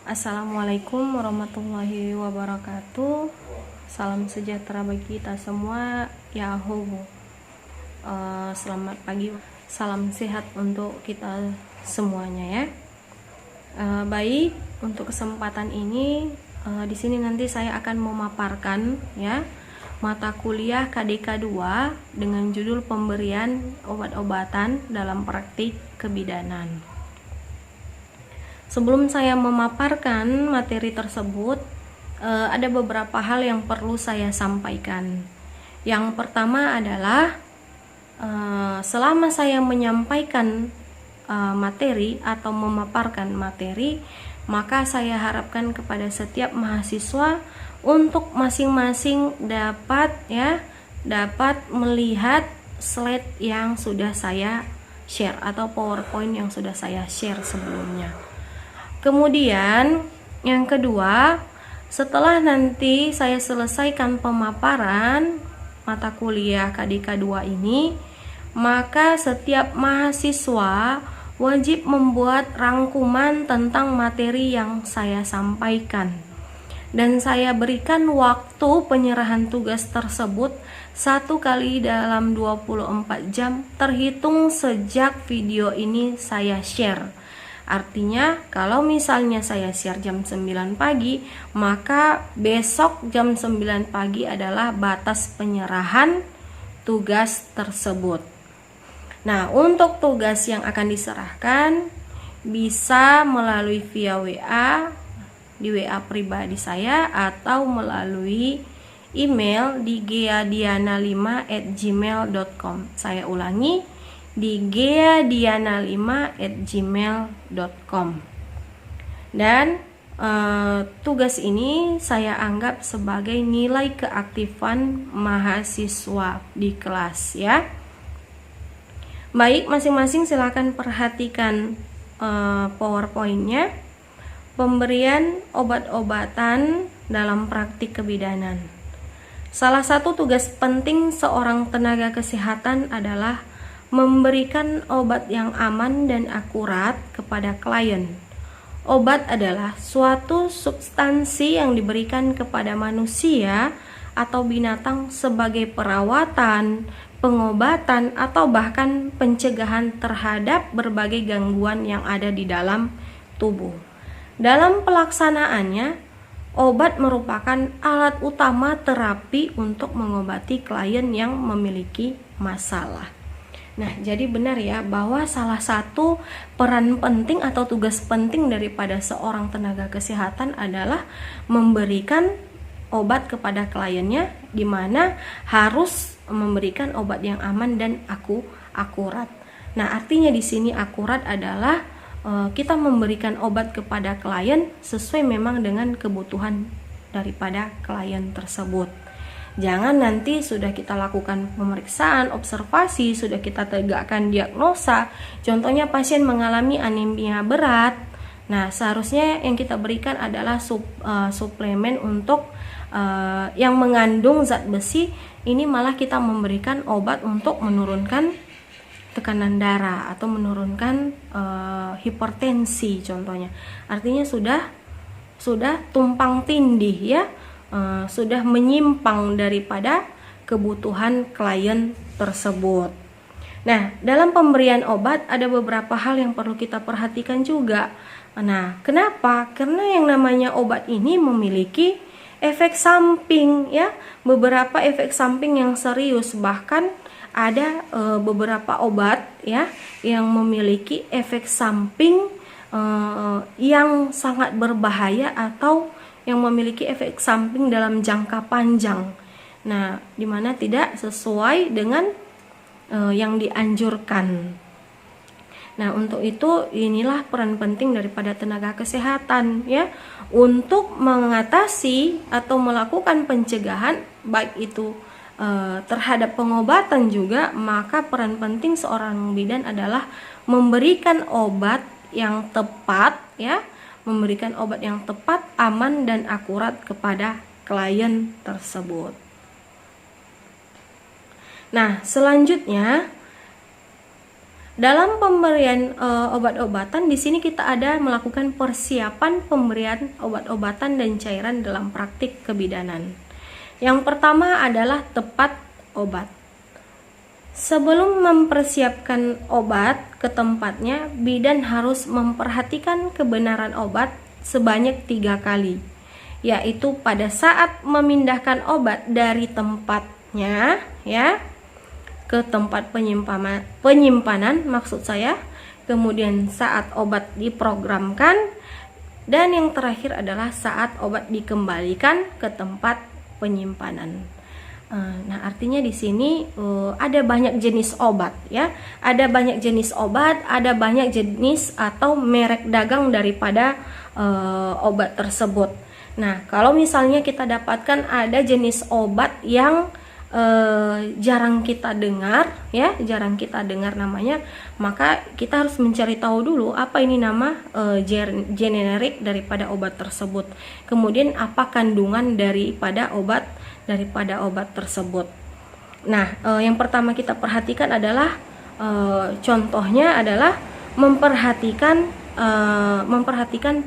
Assalamualaikum warahmatullahi wabarakatuh. Salam sejahtera bagi kita semua. Selamat pagi. Salam sehat untuk kita semuanya ya. Baik, untuk kesempatan ini di sini nanti saya akan memaparkan ya mata kuliah KDK 2 dengan judul pemberian obat-obatan dalam praktik kebidanan. Sebelum saya memaparkan materi tersebut, ada beberapa hal yang perlu saya sampaikan. Yang pertama adalah selama saya menyampaikan materi atau memaparkan materi, maka saya harapkan kepada setiap mahasiswa untuk masing-masing dapat melihat slide yang sudah saya share atau PowerPoint yang sudah saya share sebelumnya. Kemudian yang kedua, setelah nanti saya selesaikan pemaparan mata kuliah KDK 2 ini, maka setiap mahasiswa wajib membuat rangkuman tentang materi yang saya sampaikan. Dan saya berikan waktu penyerahan tugas tersebut 1 kali dalam 24 jam terhitung sejak video ini saya share. Artinya kalau misalnya saya share jam 9 pagi, maka besok jam 9 pagi adalah batas penyerahan tugas tersebut. Nah, untuk tugas yang akan diserahkan bisa melalui via WA, di WA pribadi saya, atau melalui email di geadiana5@gmail.com. Saya ulangi, di geadiana5@gmail.com. Dan tugas ini saya anggap sebagai nilai keaktifan mahasiswa di kelas ya. Baik, masing-masing silakan perhatikan PowerPoint-nya. Pemberian obat-obatan dalam praktik kebidanan. Salah satu tugas penting seorang tenaga kesehatan adalah memberikan obat yang aman dan akurat kepada klien. Obat adalah suatu substansi yang diberikan kepada manusia atau binatang sebagai perawatan, pengobatan, atau bahkan pencegahan terhadap berbagai gangguan yang ada di dalam tubuh. Dalam pelaksanaannya, obat merupakan alat utama terapi untuk mengobati klien yang memiliki masalah. Nah, jadi benar ya bahwa salah satu peran penting atau tugas penting daripada seorang tenaga kesehatan adalah memberikan obat kepada kliennya, di mana harus memberikan obat yang aman dan akurat. Nah, artinya di sini akurat adalah kita memberikan obat kepada klien sesuai memang dengan kebutuhan daripada klien tersebut. Jangan nanti sudah kita lakukan pemeriksaan, observasi, sudah kita tegakkan diagnosa. Contohnya pasien mengalami anemia berat. Nah, seharusnya yang kita berikan adalah suplemen untuk yang mengandung zat besi. Ini malah kita memberikan obat untuk menurunkan tekanan darah atau menurunkan hipertensi contohnya. Artinya sudah tumpang tindih ya. Sudah menyimpang daripada kebutuhan klien tersebut. Nah, dalam pemberian obat ada beberapa hal yang perlu kita perhatikan juga. Nah, kenapa? Karena yang namanya obat ini memiliki efek samping ya, beberapa efek samping yang serius, bahkan ada beberapa obat ya yang memiliki efek samping yang sangat berbahaya atau yang memiliki efek samping dalam jangka panjang. Nah, dimana tidak sesuai dengan yang dianjurkan. Nah, untuk itu inilah peran penting daripada tenaga kesehatan ya untuk mengatasi atau melakukan pencegahan baik itu terhadap pengobatan juga. Maka peran penting seorang bidan adalah memberikan obat yang tepat ya, memberikan obat yang tepat, aman, dan akurat kepada klien tersebut. Nah, selanjutnya Dalam pemberian obat-obatan di sini kita ada melakukan persiapan pemberian obat-obatan dan cairan dalam praktik kebidanan. Yang pertama adalah tepat obat. Sebelum mempersiapkan obat ke tempatnya, bidan harus memperhatikan kebenaran obat sebanyak 3 kali, yaitu pada saat memindahkan obat dari tempatnya ya ke tempat penyimpanan maksud saya, kemudian saat obat diprogramkan, dan yang terakhir adalah saat obat dikembalikan ke tempat penyimpanan. Nah, artinya di sini ada banyak jenis obat ya, ada banyak jenis obat, ada banyak jenis atau merek dagang daripada obat tersebut. Nah, kalau misalnya kita dapatkan ada jenis obat yang jarang kita dengar ya, jarang kita dengar namanya, maka kita harus mencari tahu dulu apa ini nama generik daripada obat tersebut, kemudian apa kandungan daripada obat tersebut. Nah, yang pertama kita perhatikan adalah contohnya adalah memperhatikan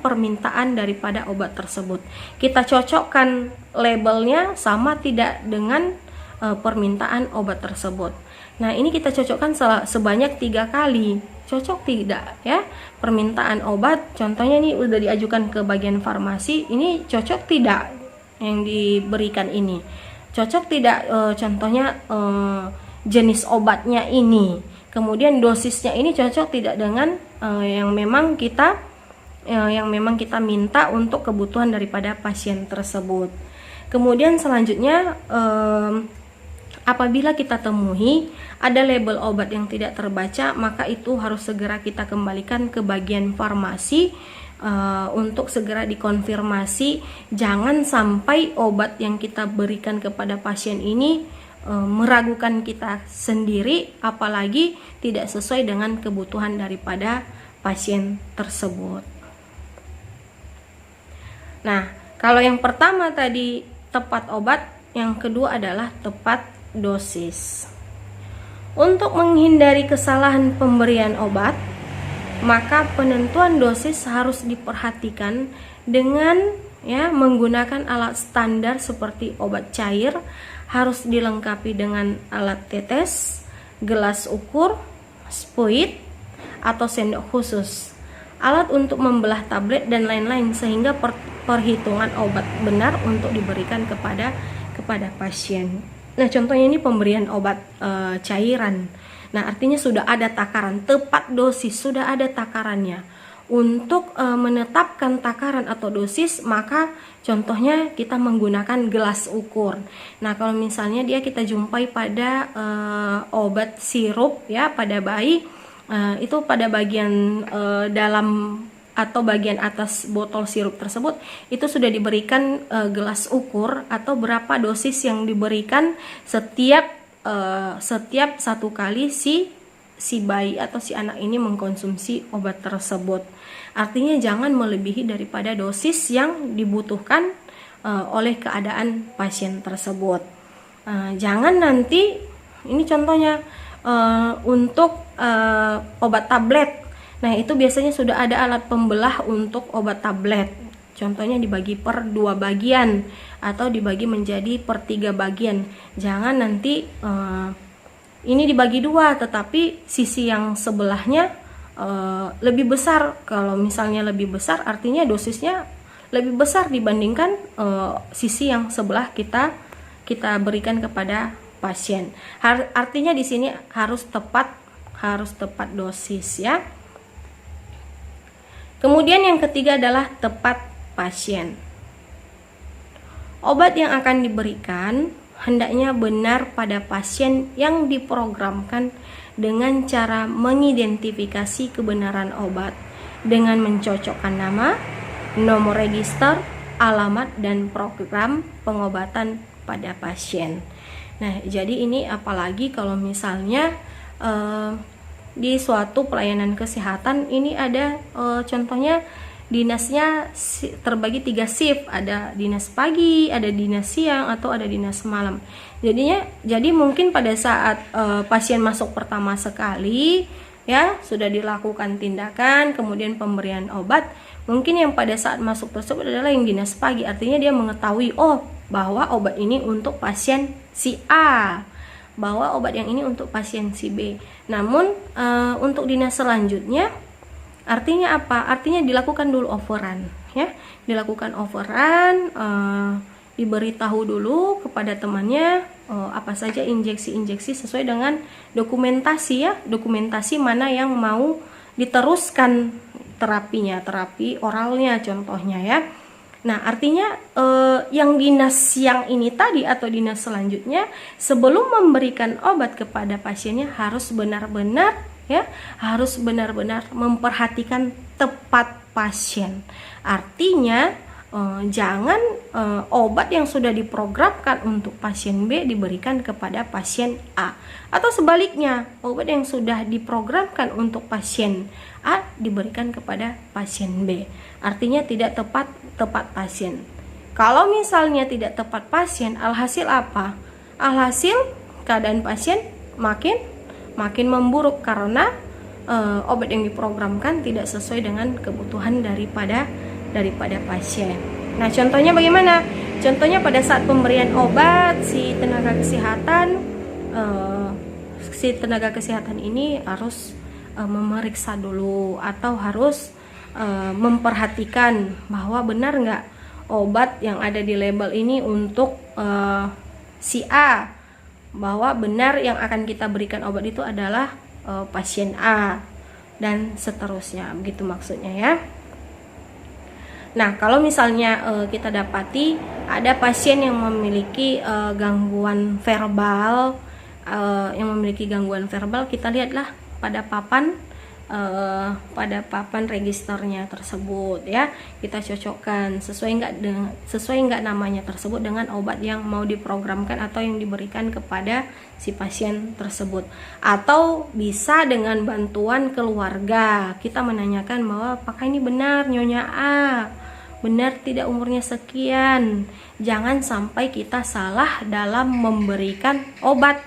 permintaan daripada obat tersebut. Kita cocokkan labelnya sama tidak dengan permintaan obat tersebut. Nah, ini kita cocokkan sebanyak 3 kali. Cocok tidak ya permintaan obat, contohnya ini udah diajukan ke bagian farmasi, ini cocok tidak yang diberikan ini, cocok tidak contohnya jenis obatnya ini, kemudian dosisnya ini cocok tidak dengan yang memang kita minta untuk kebutuhan daripada pasien tersebut. Kemudian selanjutnya apabila kita temui ada label obat yang tidak terbaca, maka itu harus segera kita kembalikan ke bagian farmasi untuk segera dikonfirmasi. Jangan sampai obat yang kita berikan kepada pasien ini meragukan kita sendiri, apalagi tidak sesuai dengan kebutuhan daripada pasien tersebut. Nah, kalau yang pertama tadi tepat obat, yang kedua adalah tepat dosis. Untuk menghindari kesalahan pemberian obat, maka penentuan dosis harus diperhatikan dengan menggunakan alat standar seperti obat cair, harus dilengkapi dengan alat tetes, gelas ukur, spuit atau sendok khusus, alat untuk membelah tablet dan lain-lain, sehingga perhitungan obat benar untuk diberikan kepada pasien. Nah, contohnya ini pemberian obat cairan. Nah, artinya sudah ada takaran, tepat dosis, sudah ada takarannya. Untuk menetapkan takaran atau dosis, maka contohnya kita menggunakan gelas ukur. Nah, kalau misalnya kita jumpai pada obat sirup ya pada bayi, itu pada bagian dalam atau bagian atas botol sirup tersebut itu sudah diberikan gelas ukur atau berapa dosis yang diberikan setiap satu kali si bayi atau si anak ini mengkonsumsi obat tersebut. Artinya jangan melebihi daripada dosis yang dibutuhkan oleh keadaan pasien tersebut. Jangan nanti, ini contohnya untuk obat tablet. Nah, itu biasanya sudah ada alat pembelah untuk obat tablet. Contohnya dibagi per 2 bagian atau dibagi menjadi per 3 bagian. Jangan nanti ini dibagi 2, tetapi sisi yang sebelahnya lebih besar. Kalau misalnya lebih besar, artinya dosisnya lebih besar dibandingkan sisi yang sebelah kita berikan kepada pasien. Artinya di sini harus tepat dosis ya. Kemudian yang ketiga adalah tepat pasien. Obat yang akan diberikan hendaknya benar pada pasien yang diprogramkan dengan cara mengidentifikasi kebenaran obat dengan mencocokkan nama, nomor register, alamat, dan program pengobatan pada pasien. Nah, jadi ini apalagi kalau misalnya di suatu pelayanan kesehatan ini ada contohnya dinasnya terbagi 3 shift, ada dinas pagi, ada dinas siang, atau ada dinas malam. Jadi mungkin pada saat pasien masuk pertama sekali, ya, sudah dilakukan tindakan, kemudian pemberian obat. Mungkin yang pada saat masuk tersebut adalah yang dinas pagi, artinya dia mengetahui, oh, bahwa obat ini untuk pasien si A, bahwa obat yang ini untuk pasien si B. Namun untuk dinas selanjutnya, artinya apa? Artinya dilakukan dulu overrun, ya, dilakukan overrun, diberitahu dulu kepada temannya apa saja injeksi-injeksi sesuai dengan dokumentasi, ya, dokumentasi mana yang mau diteruskan terapinya, terapi oralnya contohnya, ya. Nah, artinya yang dinas yang ini tadi atau dinas selanjutnya sebelum memberikan obat kepada pasiennya harus benar-benar, ya, harus benar-benar memperhatikan tepat pasien. Artinya jangan obat yang sudah diprogramkan untuk pasien B diberikan kepada pasien A, atau sebaliknya, obat yang sudah diprogramkan untuk pasien A diberikan kepada pasien B. Artinya tidak tepat pasien. Kalau misalnya tidak tepat pasien, alhasil apa? Alhasil keadaan pasien makin memburuk karena obat yang diprogramkan tidak sesuai dengan kebutuhan daripada pasien. Nah, contohnya bagaimana? Contohnya pada saat pemberian obat, si tenaga kesehatan ini harus memeriksa dulu atau harus memperhatikan bahwa benar nggak obat yang ada di label ini untuk si A, bahwa benar yang akan kita berikan obat itu adalah pasien A, dan seterusnya, begitu maksudnya, ya. Nah, kalau misalnya kita dapati ada pasien yang memiliki gangguan verbal, kita lihatlah pada papan registernya tersebut, ya. Kita cocokkan sesuai nggak namanya tersebut dengan obat yang mau diprogramkan atau yang diberikan kepada si pasien tersebut. Atau bisa dengan bantuan keluarga, kita menanyakan bahwa apakah ini benar Nyonya A, benar tidak umurnya sekian. Jangan sampai kita salah dalam memberikan obat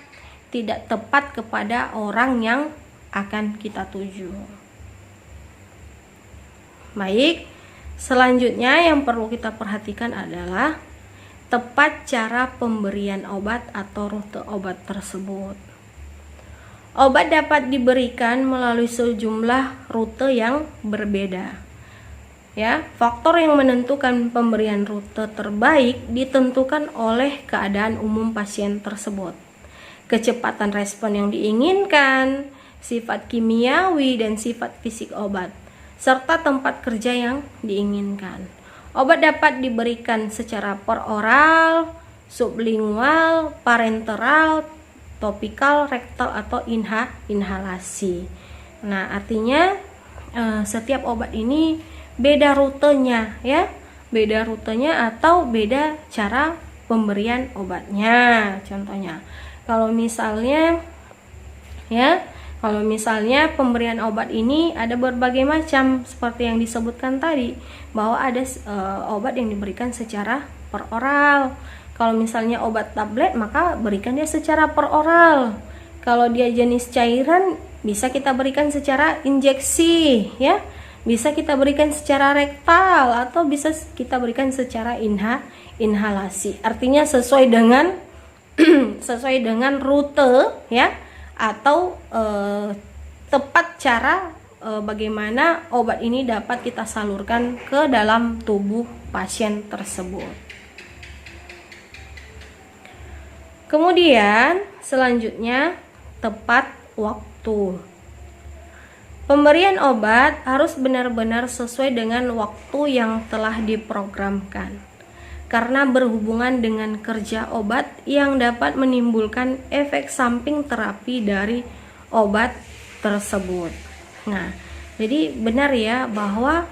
tidak tepat kepada orang yang akan kita tuju. Baik, selanjutnya yang perlu kita perhatikan adalah tepat cara pemberian obat atau rute obat tersebut. Obat dapat diberikan melalui sejumlah rute yang berbeda. Ya, faktor yang menentukan pemberian rute terbaik ditentukan oleh keadaan umum pasien tersebut, kecepatan respon yang diinginkan, sifat kimiawi dan sifat fisik obat, serta tempat kerja yang diinginkan. Obat dapat diberikan secara peroral, sublingual, parenteral, topikal, rektal, atau inhalasi. Nah, artinya setiap obat ini beda rutenya, ya, beda rutenya atau beda cara pemberian obatnya. Contohnya, kalau misalnya pemberian obat ini ada berbagai macam seperti yang disebutkan tadi, bahwa ada obat yang diberikan secara peroral. Kalau misalnya obat tablet, maka berikan dia secara peroral. Kalau dia jenis cairan, bisa kita berikan secara injeksi, ya. Bisa kita berikan secara rektal atau bisa kita berikan secara inhalasi. Artinya sesuai dengan rute, ya, atau tepat cara bagaimana obat ini dapat kita salurkan ke dalam tubuh pasien tersebut. Kemudian selanjutnya tepat waktu. Pemberian obat harus benar-benar sesuai dengan waktu yang telah diprogramkan, karena berhubungan dengan kerja obat yang dapat menimbulkan efek samping terapi dari obat tersebut. Nah, jadi benar ya bahwa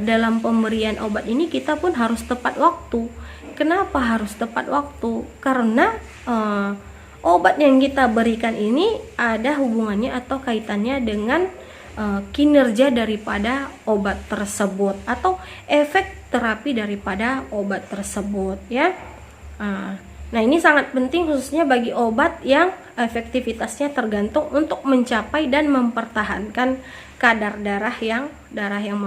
dalam pemberian obat ini kita pun harus tepat waktu. Kenapa harus tepat waktu? Karena obat yang kita berikan ini ada hubungannya atau kaitannya dengan kinerja daripada obat tersebut atau efek terapi daripada obat tersebut, ya. Nah, ini sangat penting khususnya bagi obat yang efektivitasnya tergantung untuk mencapai dan mempertahankan kadar darah yang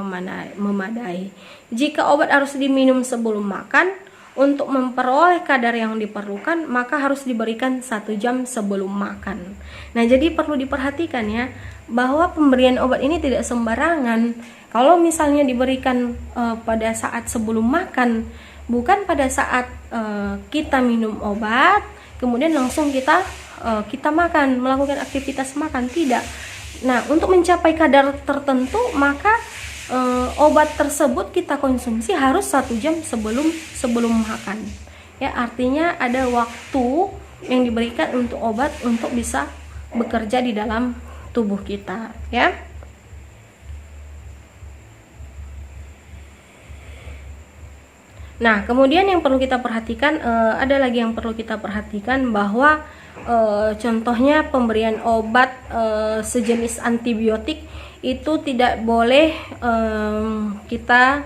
memadai. Jika obat harus diminum sebelum makan, untuk memperoleh kadar yang diperlukan maka harus diberikan 1 jam sebelum makan. Nah, jadi perlu diperhatikan ya, bahwa pemberian obat ini tidak sembarangan. Kalau misalnya diberikan pada saat sebelum makan, bukan pada saat kita minum obat kemudian langsung kita makan, melakukan aktivitas makan, tidak. Nah, untuk mencapai kadar tertentu maka obat tersebut kita konsumsi harus 1 jam sebelum makan. Ya, artinya ada waktu yang diberikan untuk obat untuk bisa bekerja di dalam tubuh kita, ya. Nah, kemudian yang perlu kita perhatikan, ada lagi yang perlu kita perhatikan bahwa contohnya pemberian obat sejenis antibiotik itu tidak boleh kita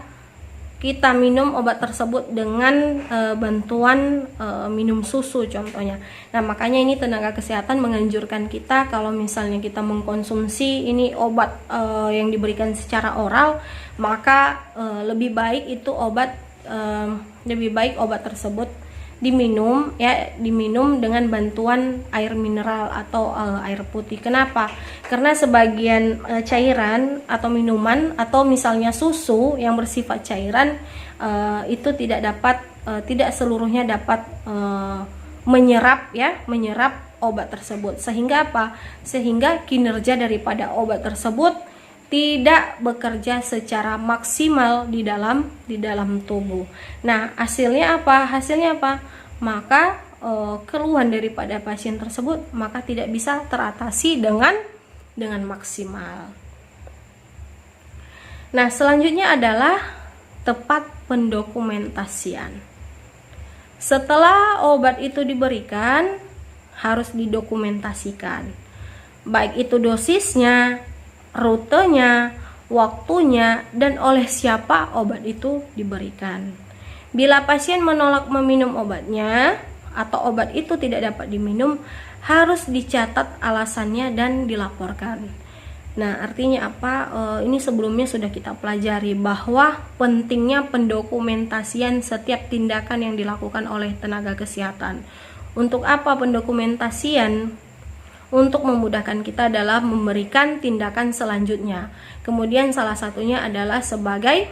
minum obat tersebut dengan bantuan minum susu contohnya. Nah, makanya ini tenaga kesehatan menganjurkan kita kalau misalnya kita mengkonsumsi ini obat yang diberikan secara oral, maka lebih baik obat tersebut diminum dengan bantuan air mineral atau air putih. Kenapa? Karena sebagian cairan atau minuman atau misalnya susu yang bersifat cairan itu tidak seluruhnya dapat menyerap obat tersebut. Sehingga apa? Sehingga kinerja daripada obat tersebut tidak bekerja secara maksimal di dalam tubuh. Nah, hasilnya apa? Maka keluhan daripada pasien tersebut maka tidak bisa teratasi dengan maksimal. Nah, selanjutnya adalah tepat pendokumentasian. Setelah obat itu diberikan harus didokumentasikan, baik itu dosisnya, rutenya, waktunya, dan oleh siapa obat itu diberikan. Bila pasien menolak meminum obatnya atau obat itu tidak dapat diminum, harus dicatat alasannya dan dilaporkan. Nah, artinya apa? Ini sebelumnya sudah kita pelajari bahwa pentingnya pendokumentasian setiap tindakan yang dilakukan oleh tenaga kesehatan. Untuk apa pendokumentasian? Untuk memudahkan kita dalam memberikan tindakan selanjutnya. Kemudian salah satunya adalah sebagai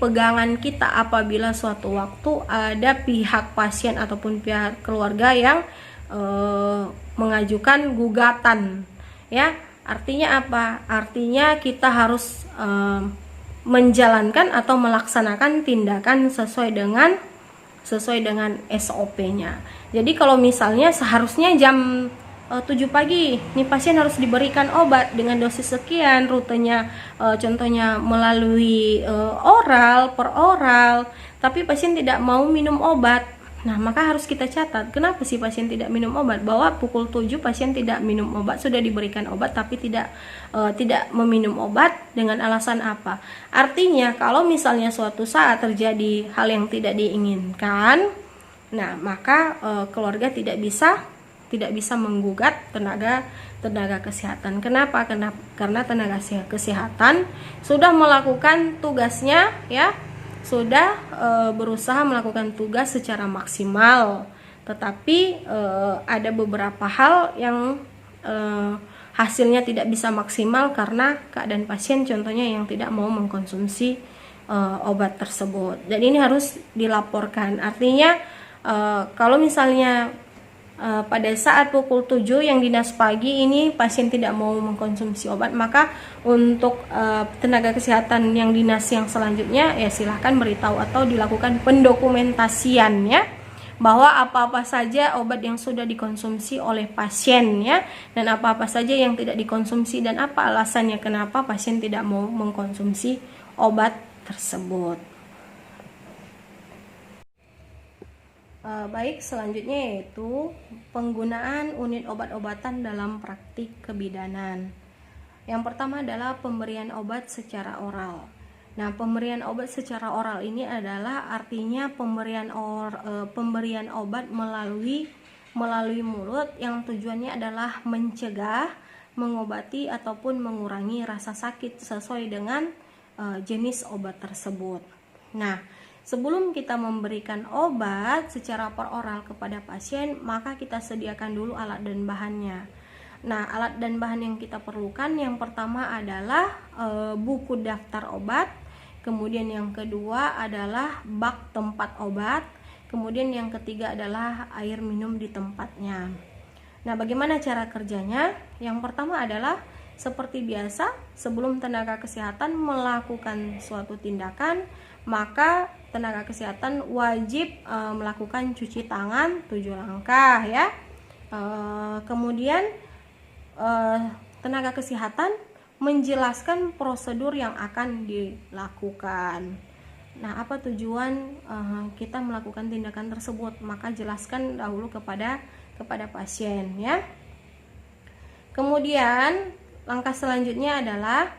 pegangan kita apabila suatu waktu ada pihak pasien ataupun pihak keluarga yang mengajukan gugatan, ya. Artinya apa? Artinya kita harus menjalankan atau melaksanakan tindakan sesuai dengan SOP-nya. Jadi kalau misalnya seharusnya jam 7 pagi, nih pasien harus diberikan obat dengan dosis sekian, rutenya contohnya melalui oral, per oral, tapi pasien tidak mau minum obat. Nah, maka harus kita catat, kenapa sih pasien tidak minum obat? Bahwa pukul 7 pasien tidak minum obat, sudah diberikan obat tapi tidak meminum obat dengan alasan apa? Artinya kalau misalnya suatu saat terjadi hal yang tidak diinginkan, nah maka keluarga tidak bisa menggugat tenaga kesehatan. Kenapa? Karena tenaga kesehatan sudah melakukan tugasnya, ya, sudah berusaha melakukan tugas secara maksimal. Tetapi ada beberapa hal yang hasilnya tidak bisa maksimal karena keadaan pasien contohnya yang tidak mau mengkonsumsi obat tersebut. Dan ini harus dilaporkan. Artinya kalau misalnya pada saat pukul 7 yang dinas pagi ini pasien tidak mau mengkonsumsi obat, maka untuk tenaga kesehatan yang dinas yang selanjutnya ya silahkan beritahu atau dilakukan pendokumentasian, ya, bahwa apa-apa saja obat yang sudah dikonsumsi oleh pasien, ya, dan apa-apa saja yang tidak dikonsumsi dan apa alasannya kenapa pasien tidak mau mengkonsumsi obat tersebut. Baik, selanjutnya yaitu penggunaan unit obat-obatan dalam praktik kebidanan. Yang pertama adalah pemberian obat secara oral. Nah, pemberian obat secara oral ini adalah artinya pemberian obat melalui melalui mulut yang tujuannya adalah mencegah, mengobati ataupun mengurangi rasa sakit sesuai dengan jenis obat tersebut. Nah, sebelum kita memberikan obat secara peroral kepada pasien, maka kita sediakan dulu alat dan bahannya. Nah, alat dan bahan yang kita perlukan yang pertama adalah buku daftar obat, kemudian yang kedua adalah bak tempat obat, kemudian yang ketiga adalah air minum di tempatnya. Nah, bagaimana cara kerjanya? Yang pertama adalah seperti biasa, sebelum tenaga kesehatan melakukan suatu tindakan, maka tenaga kesehatan wajib melakukan cuci tangan 7 langkah ya. Kemudian tenaga kesehatan menjelaskan prosedur yang akan dilakukan. Nah, apa tujuan kita melakukan tindakan tersebut? Maka jelaskan dahulu kepada pasien ya. Kemudian langkah selanjutnya adalah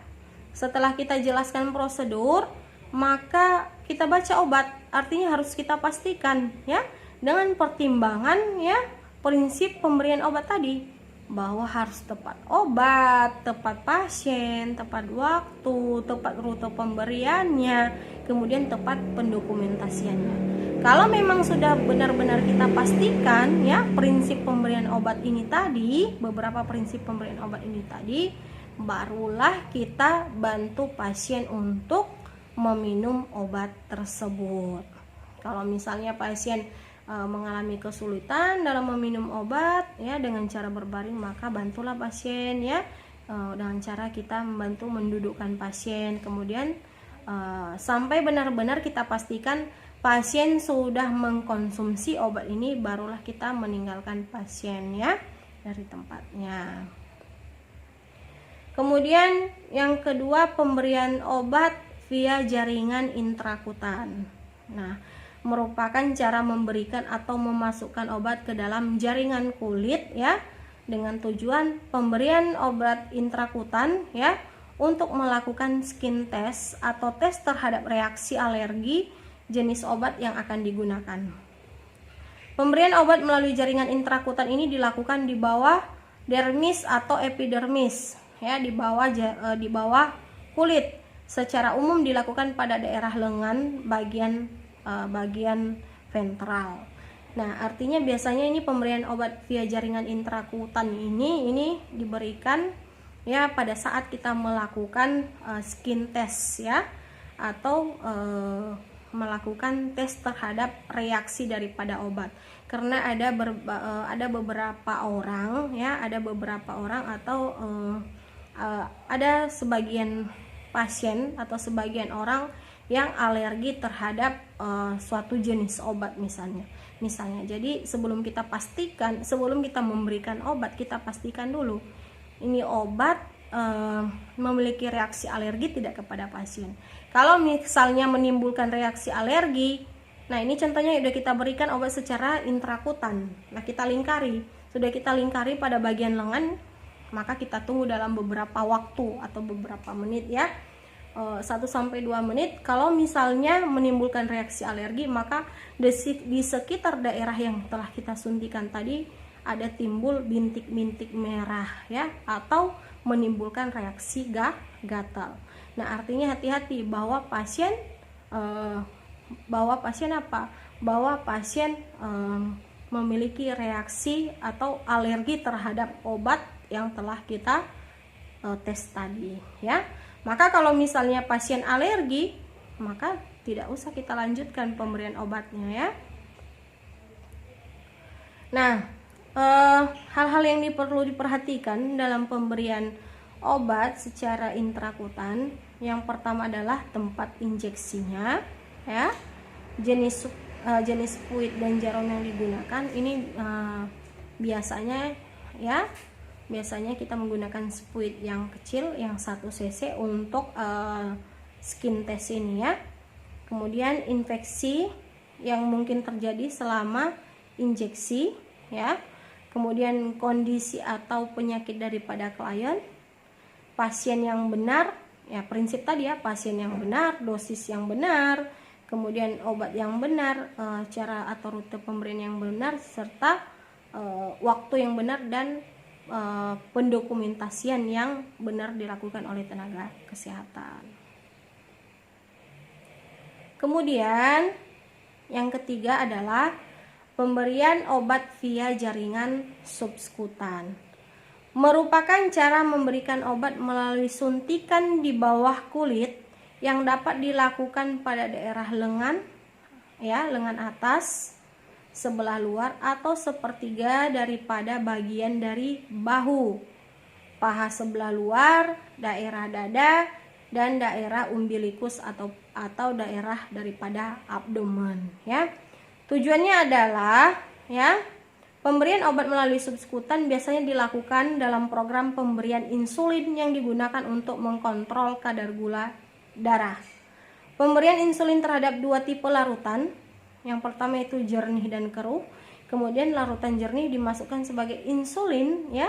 setelah kita jelaskan prosedur, maka kita baca obat. Artinya harus kita pastikan ya, dengan pertimbangan ya prinsip pemberian obat tadi, bahwa harus tepat obat, tepat pasien, tepat waktu, tepat rute pemberiannya, kemudian tepat pendokumentasiannya. Kalau memang sudah benar-benar kita pastikan ya prinsip pemberian obat ini tadi, beberapa prinsip pemberian obat ini tadi, barulah kita bantu pasien untuk meminum obat tersebut. Kalau misalnya pasien mengalami kesulitan dalam meminum obat ya dengan cara berbaring, maka bantulah pasien ya dengan cara kita membantu mendudukkan pasien, kemudian sampai benar-benar kita pastikan pasien sudah mengkonsumsi obat ini, barulah kita meninggalkan pasien ya dari tempatnya. Kemudian yang kedua, pemberian obat via jaringan intrakutan. Nah, merupakan cara memberikan atau memasukkan obat ke dalam jaringan kulit ya, dengan tujuan pemberian obat intrakutan ya untuk melakukan skin test atau tes terhadap reaksi alergi jenis obat yang akan digunakan. Pemberian obat melalui jaringan intrakutan ini dilakukan di bawah dermis atau epidermis ya, di bawah kulit. Secara umum dilakukan pada daerah lengan bagian ventral. Nah, artinya biasanya ini pemberian obat via jaringan intrakutan ini diberikan ya pada saat kita melakukan skin test ya, atau melakukan tes terhadap reaksi daripada obat. Karena ada beberapa orang ya, atau ada sebagian pasien atau sebagian orang yang alergi terhadap suatu jenis obat misalnya. Jadi sebelum kita memberikan obat, kita pastikan dulu ini obat memiliki reaksi alergi tidak kepada pasien. Kalau misalnya menimbulkan reaksi alergi, nah ini contohnya sudah kita berikan obat secara intrakutan. Nah, sudah kita lingkari pada bagian lengan, maka kita tunggu dalam beberapa waktu atau beberapa menit ya, 1-2 menit. Kalau misalnya menimbulkan reaksi alergi, maka di sekitar daerah yang telah kita suntikan tadi ada timbul bintik-bintik merah ya, atau menimbulkan reaksi gatal. Nah, artinya hati-hati bahwa pasien memiliki reaksi atau alergi terhadap obat yang telah kita tes tadi ya. Maka kalau misalnya pasien alergi, maka tidak usah kita lanjutkan pemberian obatnya ya. Nah, hal-hal yang perlu diperhatikan dalam pemberian obat secara intrakutan, yang pertama adalah tempat injeksinya ya, jenis fluid dan jarum yang digunakan. Ini biasanya kita menggunakan fluid yang kecil, yang 1 cc untuk skin test ini ya. Kemudian infeksi yang mungkin terjadi selama injeksi ya. Kemudian kondisi atau penyakit daripada klien, pasien yang benar ya, prinsip tadi ya, pasien yang benar, dosis yang benar, kemudian obat yang benar, cara atau rute pemberian yang benar, serta waktu yang benar dan pendokumentasian yang benar dilakukan oleh tenaga kesehatan. Kemudian yang ketiga adalah pemberian obat via jaringan subkutan. Merupakan cara memberikan obat melalui suntikan di bawah kulit yang dapat dilakukan pada daerah lengan, ya, lengan atas, sebelah luar atau sepertiga daripada bagian dari bahu, paha sebelah luar, daerah dada, dan daerah umbilikus atau daerah daripada abdomen, ya. Tujuannya adalah, ya, pemberian obat melalui subkutan biasanya dilakukan dalam program pemberian insulin yang digunakan untuk mengkontrol kadar gula darah. Pemberian insulin terhadap dua tipe larutan. Yang pertama itu jernih dan keruh. Kemudian larutan jernih dimasukkan sebagai insulin, ya,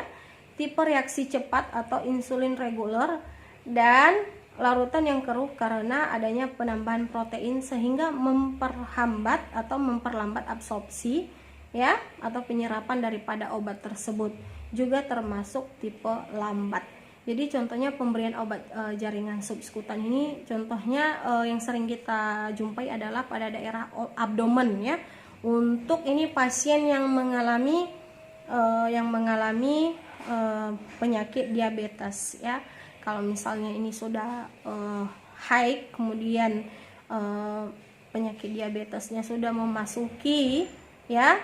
tipe reaksi cepat atau insulin reguler, dan larutan yang keruh karena adanya penambahan protein sehingga memperhambat atau memperlambat absorpsi, ya, atau penyerapan daripada obat tersebut, juga termasuk tipe lambat. Jadi contohnya pemberian obat jaringan subkutan ini, contohnya yang sering kita jumpai adalah pada daerah abdomen, ya. Untuk ini pasien yang mengalami penyakit diabetes, ya. Kalau misalnya ini sudah high, kemudian penyakit diabetesnya sudah memasuki, ya,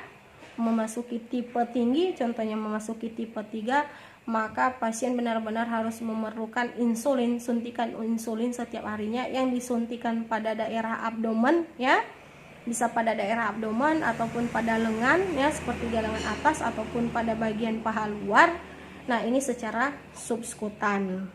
memasuki tipe tinggi, contohnya memasuki tipe 3, maka pasien benar-benar harus memerlukan insulin, suntikan insulin setiap harinya yang disuntikan pada daerah abdomen, ya. Bisa pada daerah abdomen ataupun pada lengan, ya, seperti lengan atas ataupun pada bagian paha luar. Nah, ini secara subkutan,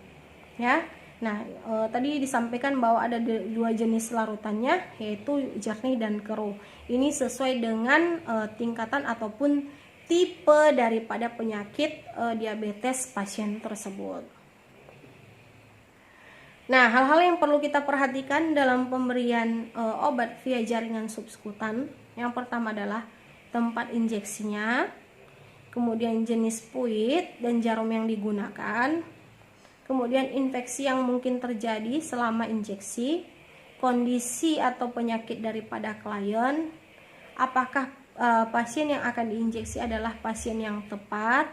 ya. Nah, tadi disampaikan bahwa ada dua jenis larutannya, yaitu jernih dan keruh. Ini sesuai dengan tingkatan ataupun tipe daripada penyakit diabetes pasien tersebut. Nah, hal-hal yang perlu kita perhatikan dalam pemberian obat via jaringan subkutan, yang pertama adalah tempat injeksinya, kemudian jenis fluid dan jarum yang digunakan, kemudian infeksi yang mungkin terjadi selama injeksi, kondisi atau penyakit daripada klien, apakah pasien yang akan diinjeksi adalah pasien yang tepat,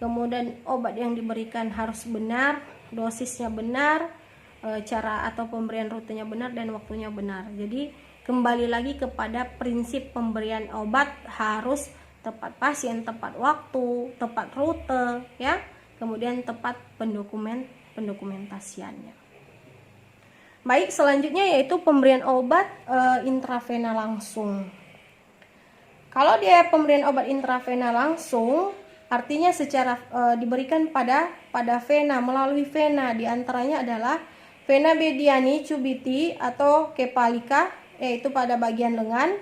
kemudian obat yang diberikan harus benar, dosisnya benar, cara atau pemberian rutenya benar, dan waktunya benar. Jadi kembali lagi kepada prinsip pemberian obat harus tepat pasien, tepat waktu, tepat rute, ya. Kemudian tepat pendokumentasiannya. Baik, selanjutnya yaitu pemberian obat intravena langsung. Kalau dia pemberian obat intravena langsung, artinya secara diberikan pada vena, melalui vena, diantaranya adalah vena mediani cubiti atau kepalika, yaitu pada bagian lengan,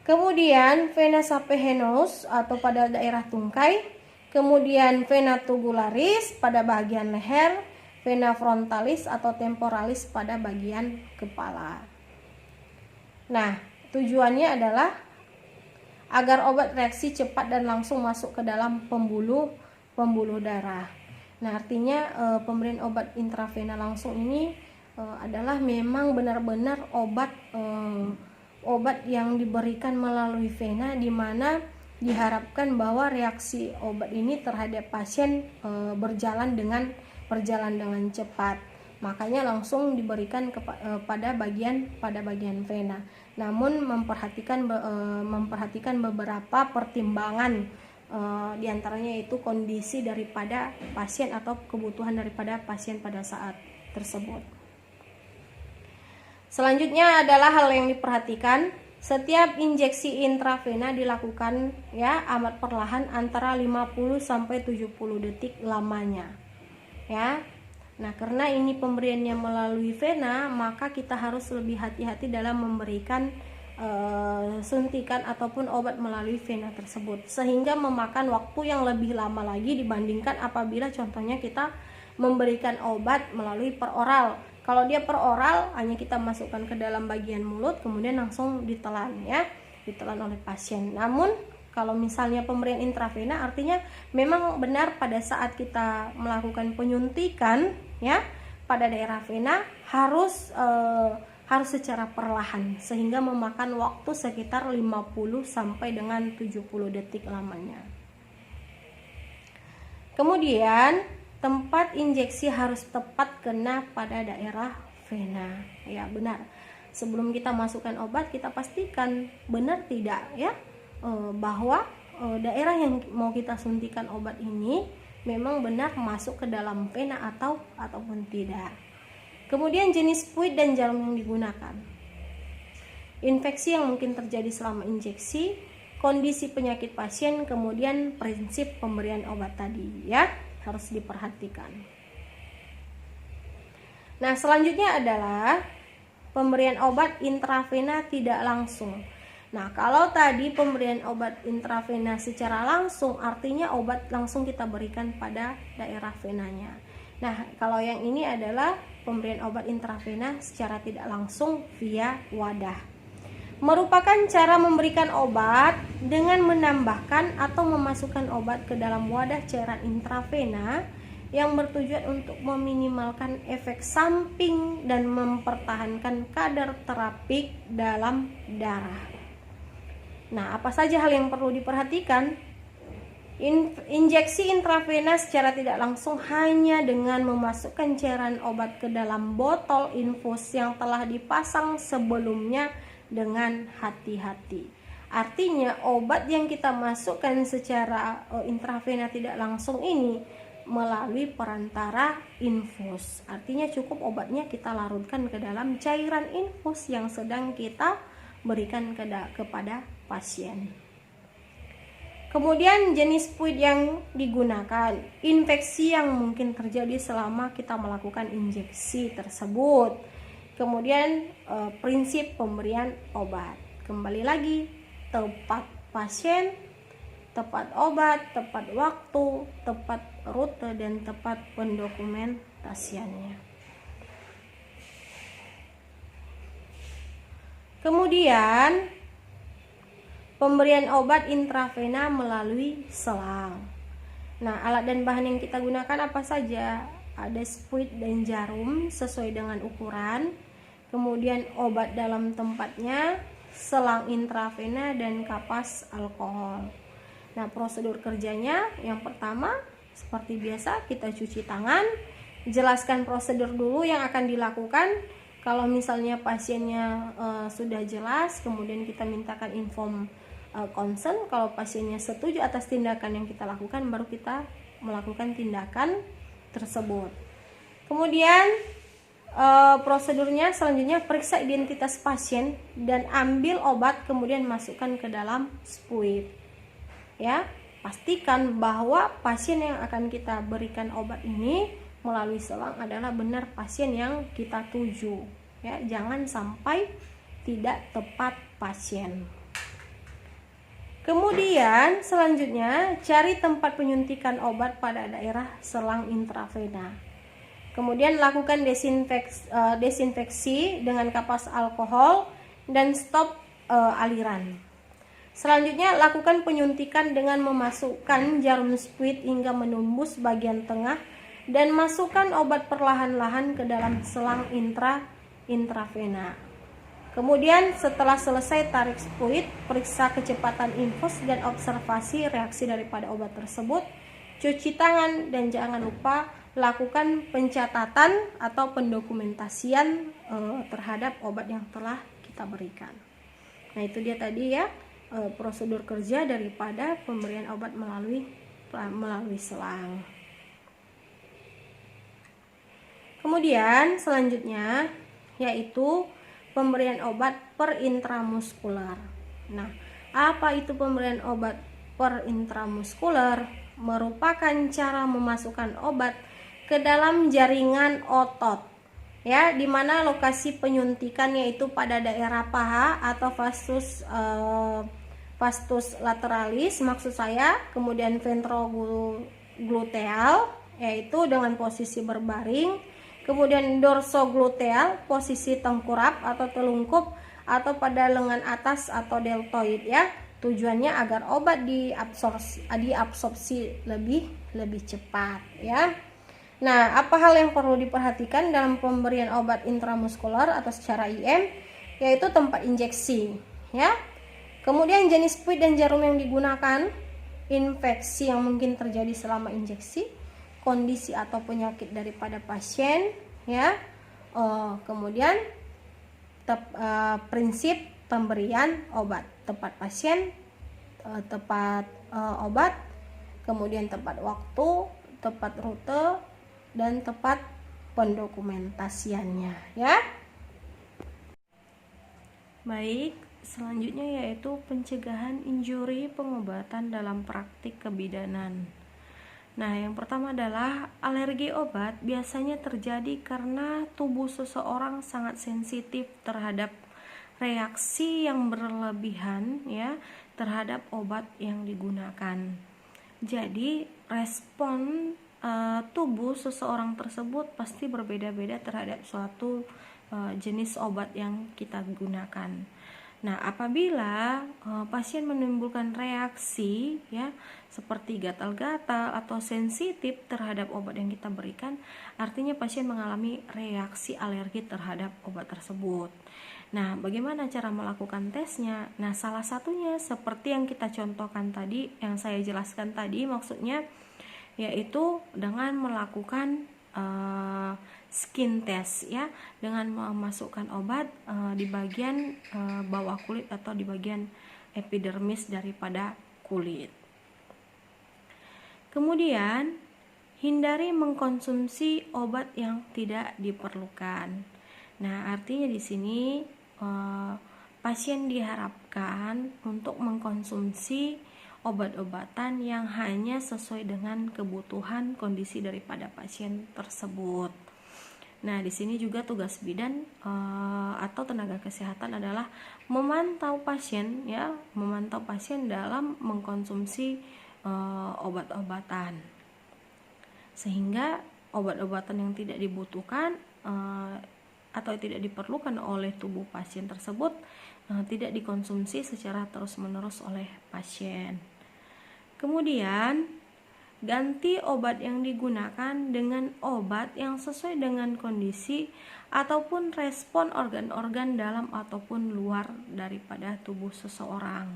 kemudian vena saphenous atau pada daerah tungkai, kemudian vena tubularis pada bagian leher, vena frontalis atau temporalis pada bagian kepala. Nah, tujuannya adalah agar obat reaksi cepat dan langsung masuk ke dalam pembuluh darah. Nah, artinya pemberian obat intravena langsung ini adalah memang benar-benar obat yang diberikan melalui vena, di mana diharapkan bahwa reaksi obat ini terhadap pasien berjalan dengan cepat. Makanya langsung diberikan pada bagian vena. Namun memperhatikan beberapa pertimbangan, diantaranya itu kondisi daripada pasien atau kebutuhan daripada pasien pada saat tersebut. Selanjutnya adalah hal yang diperhatikan, setiap injeksi intravena dilakukan, ya, amat perlahan antara 50 sampai 70 detik lamanya, ya. Nah, karena ini pemberiannya melalui vena, maka kita harus lebih hati-hati dalam memberikan suntikan ataupun obat melalui vena tersebut, sehingga memakan waktu yang lebih lama lagi dibandingkan apabila contohnya kita memberikan obat melalui peroral. Kalau dia peroral, hanya kita masukkan ke dalam bagian mulut, kemudian langsung ditelan, ya, ditelan oleh pasien. Namun Kalau misalnya pemberian intravena artinya memang benar pada saat kita melakukan penyuntikan ya pada daerah vena harus secara perlahan sehingga memakan waktu sekitar 50 sampai dengan 70 detik lamanya. Kemudian tempat injeksi harus tepat kena pada daerah vena. Ya, benar. Sebelum kita masukkan obat, kita pastikan benar tidak ya bahwa daerah yang mau kita suntikan obat ini memang benar masuk ke dalam vena ataupun tidak. Kemudian jenis fluid dan jarum yang digunakan. Infeksi yang mungkin terjadi selama injeksi, kondisi penyakit pasien, kemudian prinsip pemberian obat tadi ya harus diperhatikan. Nah, selanjutnya adalah pemberian obat intravena tidak langsung. Nah, kalau tadi pemberian obat intravena secara langsung artinya obat langsung kita berikan pada daerah venanya. Nah, kalau yang ini adalah pemberian obat intravena secara tidak langsung via wadah. Merupakan cara memberikan obat dengan menambahkan atau memasukkan obat ke dalam wadah cairan intravena yang bertujuan untuk meminimalkan efek samping dan mempertahankan kadar terapik dalam darah. Nah, apa saja hal yang perlu diperhatikan? Injeksi intravena secara tidak langsung hanya dengan memasukkan cairan obat ke dalam botol infus yang telah dipasang sebelumnya dengan hati-hati. Artinya obat yang kita masukkan secara intravena tidak langsung ini melalui perantara infus. Artinya cukup obatnya kita larutkan ke dalam cairan infus yang sedang kita berikan kepada pasien. Kemudian jenis fluid yang digunakan, infeksi yang mungkin terjadi selama kita melakukan injeksi tersebut. Kemudian prinsip pemberian obat. Kembali lagi, tepat pasien, tepat obat, tepat waktu, tepat rute, dan tepat pendokumentasiannya. Kemudian pemberian obat intravena melalui selang. Nah, alat dan bahan yang kita gunakan apa saja? Ada spuit dan jarum sesuai dengan ukuran. Kemudian obat dalam tempatnya, selang intravena, dan kapas alkohol. Nah, prosedur kerjanya yang pertama seperti biasa kita cuci tangan. Jelaskan prosedur dulu yang akan dilakukan. Kalau misalnya pasiennya sudah jelas, kemudian kita mintakan inform consent. Kalau pasiennya setuju atas tindakan yang kita lakukan, baru kita melakukan tindakan tersebut. Kemudian prosedurnya selanjutnya periksa identitas pasien dan ambil obat, kemudian masukkan ke dalam spuit. Ya, pastikan bahwa pasien yang akan kita berikan obat ini melalui selang adalah benar pasien yang kita tuju. Ya, jangan sampai tidak tepat pasien. Kemudian selanjutnya cari tempat penyuntikan obat pada daerah selang intravena. Kemudian lakukan desinfeksi dengan kapas alkohol dan stop aliran. Selanjutnya lakukan penyuntikan dengan memasukkan jarum spuit hingga menembus bagian tengah dan masukkan obat perlahan-lahan ke dalam selang intravena. Kemudian setelah selesai tarik spuit, periksa kecepatan infus dan observasi reaksi daripada obat tersebut. Cuci tangan dan jangan lupa lakukan pencatatan atau pendokumentasian terhadap obat yang telah kita berikan. Nah, itu dia tadi ya prosedur kerja daripada pemberian obat melalui selang. Kemudian selanjutnya yaitu pemberian obat per intramuskular. Nah, apa itu pemberian obat per intramuskular? Merupakan cara memasukkan obat ke dalam jaringan otot, ya, di mana lokasi penyuntikan yaitu pada daerah paha atau vastus lateralis maksud saya, kemudian ventrogluteal yaitu dengan posisi berbaring, kemudian dorsogluteal posisi tengkurap atau telungkup, atau pada lengan atas atau deltoid ya. Tujuannya agar obat diabsorpsi lebih cepat ya. Nah, apa hal yang perlu diperhatikan dalam pemberian obat intramuskular atau secara IM, yaitu tempat injeksi ya. Kemudian jenis fluid dan jarum yang digunakan, infeksi yang mungkin terjadi selama injeksi, kondisi atau penyakit daripada pasien ya. Kemudian prinsip pemberian obat, tepat pasien, tepat obat, kemudian tepat waktu, tepat rute, dan tepat pendokumentasiannya ya. Baik, selanjutnya yaitu pencegahan injuri pengobatan dalam praktik kebidanan. Nah, yang pertama adalah alergi obat biasanya terjadi karena tubuh seseorang sangat sensitif terhadap reaksi yang berlebihan ya terhadap obat yang digunakan. Jadi respon tubuh seseorang tersebut pasti berbeda-beda terhadap suatu jenis obat yang kita gunakan. Nah, apabila pasien menimbulkan reaksi ya seperti gatal-gatal atau sensitif terhadap obat yang kita berikan, artinya pasien mengalami reaksi alergi terhadap obat tersebut. Nah, bagaimana cara melakukan tesnya? Nah, salah satunya seperti yang kita contohkan tadi, yang saya jelaskan tadi, maksudnya yaitu dengan melakukan skin test ya, dengan memasukkan obat di bagian bawah kulit atau di bagian epidermis daripada kulit. Kemudian hindari mengkonsumsi obat yang tidak diperlukan. Nah, artinya di sini pasien diharapkan untuk mengkonsumsi obat-obatan yang hanya sesuai dengan kebutuhan kondisi daripada pasien tersebut. Nah, di sini juga tugas bidan atau tenaga kesehatan adalah memantau pasien ya, memantau pasien dalam mengkonsumsi obat-obatan. Sehingga obat-obatan yang tidak dibutuhkan atau tidak diperlukan oleh tubuh pasien tersebut tidak dikonsumsi secara terus-menerus oleh pasien. Kemudian ganti obat yang digunakan dengan obat yang sesuai dengan kondisi ataupun respon organ-organ dalam ataupun luar daripada tubuh seseorang.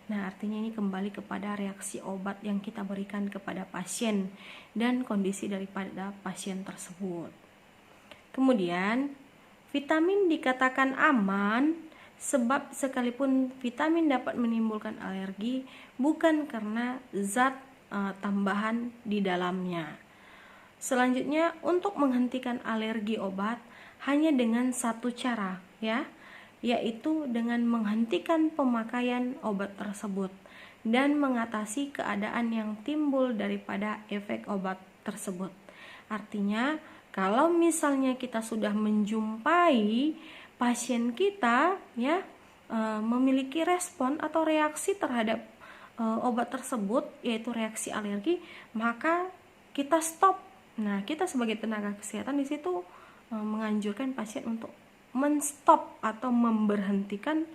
Nah, artinya ini kembali kepada reaksi obat yang kita berikan kepada pasien dan kondisi daripada pasien tersebut. Kemudian vitamin dikatakan aman sebab sekalipun vitamin dapat menimbulkan alergi bukan karena zat tambahan di dalamnya. Selanjutnya, untuk menghentikan alergi obat hanya dengan satu cara ya, yaitu dengan menghentikan pemakaian obat tersebut dan mengatasi keadaan yang timbul daripada efek obat tersebut. Artinya, kalau misalnya kita sudah menjumpai pasien kita ya memiliki respon atau reaksi terhadap obat tersebut, yaitu reaksi alergi, maka kita stop. Nah, kita sebagai tenaga kesehatan di situ menganjurkan pasien untuk menstop atau memberhentikan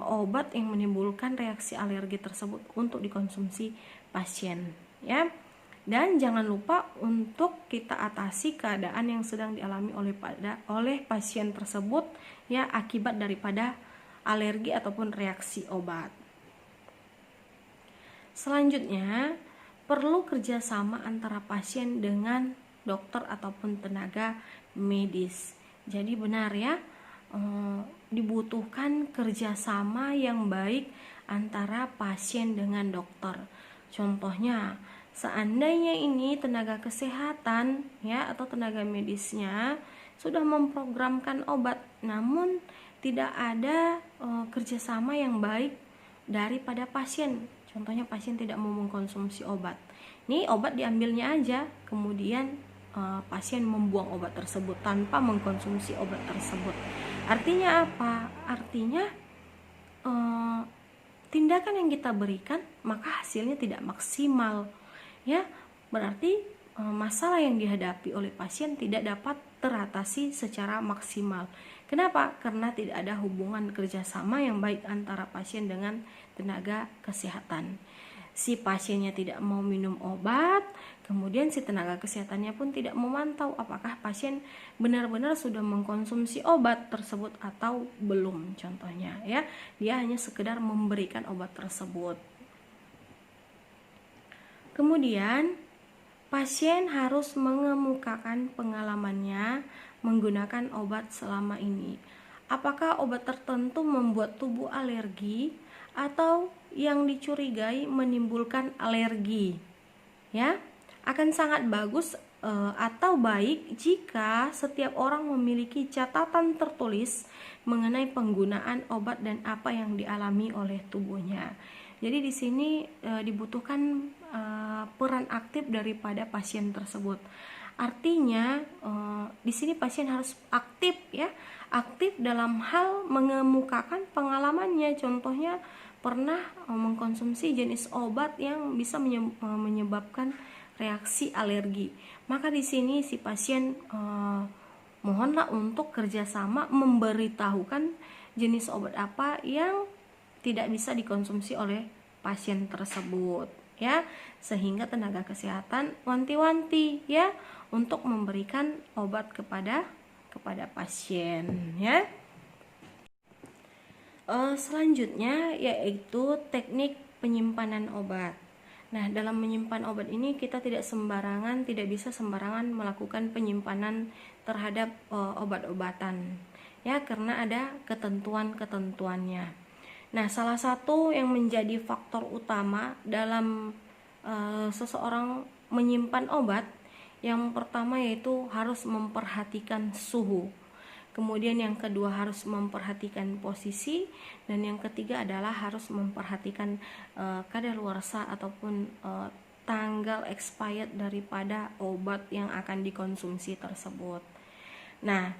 obat yang menimbulkan reaksi alergi tersebut untuk dikonsumsi pasien ya. Dan jangan lupa untuk kita atasi keadaan yang sedang dialami oleh pasien tersebut ya akibat daripada alergi ataupun reaksi obat. Selanjutnya, perlu kerjasama antara pasien dengan dokter ataupun tenaga medis. Jadi benar ya, dibutuhkan kerjasama yang baik antara pasien dengan dokter. Contohnya, seandainya ini tenaga kesehatan ya atau tenaga medisnya sudah memprogramkan obat, namun tidak ada kerjasama yang baik daripada pasien. Contohnya pasien tidak mau mengkonsumsi obat. Ini obat diambilnya aja, kemudian pasien membuang obat tersebut tanpa mengkonsumsi obat tersebut. Artinya apa? Artinya tindakan yang kita berikan maka hasilnya tidak maksimal. Ya, berarti masalah yang dihadapi oleh pasien tidak dapat teratasi secara maksimal Kenapa? Karena tidak ada hubungan kerjasama yang baik antara pasien dengan tenaga kesehatan. Si pasiennya tidak mau minum obat, kemudian si tenaga kesehatannya pun tidak memantau apakah pasien benar-benar sudah mengkonsumsi obat tersebut atau belum. Contohnya ya, dia hanya sekedar memberikan obat tersebut. Kemudian pasien harus mengemukakan pengalamannya menggunakan obat selama ini. Apakah obat tertentu membuat tubuh alergi atau yang dicurigai menimbulkan alergi? Ya, akan sangat bagus atau baik jika setiap orang memiliki catatan tertulis mengenai penggunaan obat dan apa yang dialami oleh tubuhnya. Jadi di sini dibutuhkan peran aktif daripada pasien tersebut. Artinya di sini pasien harus aktif ya, aktif dalam hal mengemukakan pengalamannya. Contohnya pernah mengkonsumsi jenis obat yang bisa menyebabkan reaksi alergi. Maka di sini si pasien mohonlah untuk kerjasama memberitahukan jenis obat apa yang tidak bisa dikonsumsi oleh pasien tersebut ya, sehingga tenaga kesehatan wanti-wanti ya untuk memberikan obat kepada pasien ya. Selanjutnya yaitu teknik penyimpanan obat. Nah, dalam menyimpan obat ini kita tidak bisa sembarangan melakukan penyimpanan terhadap obat-obatan ya, karena ada ketentuan-ketentuannya. Nah, salah satu yang menjadi faktor utama dalam seseorang menyimpan obat, yang pertama yaitu harus memperhatikan suhu. Kemudian yang kedua harus memperhatikan posisi, dan yang ketiga adalah harus memperhatikan kadaluarsa ataupun tanggal expired daripada obat yang akan dikonsumsi tersebut. Nah,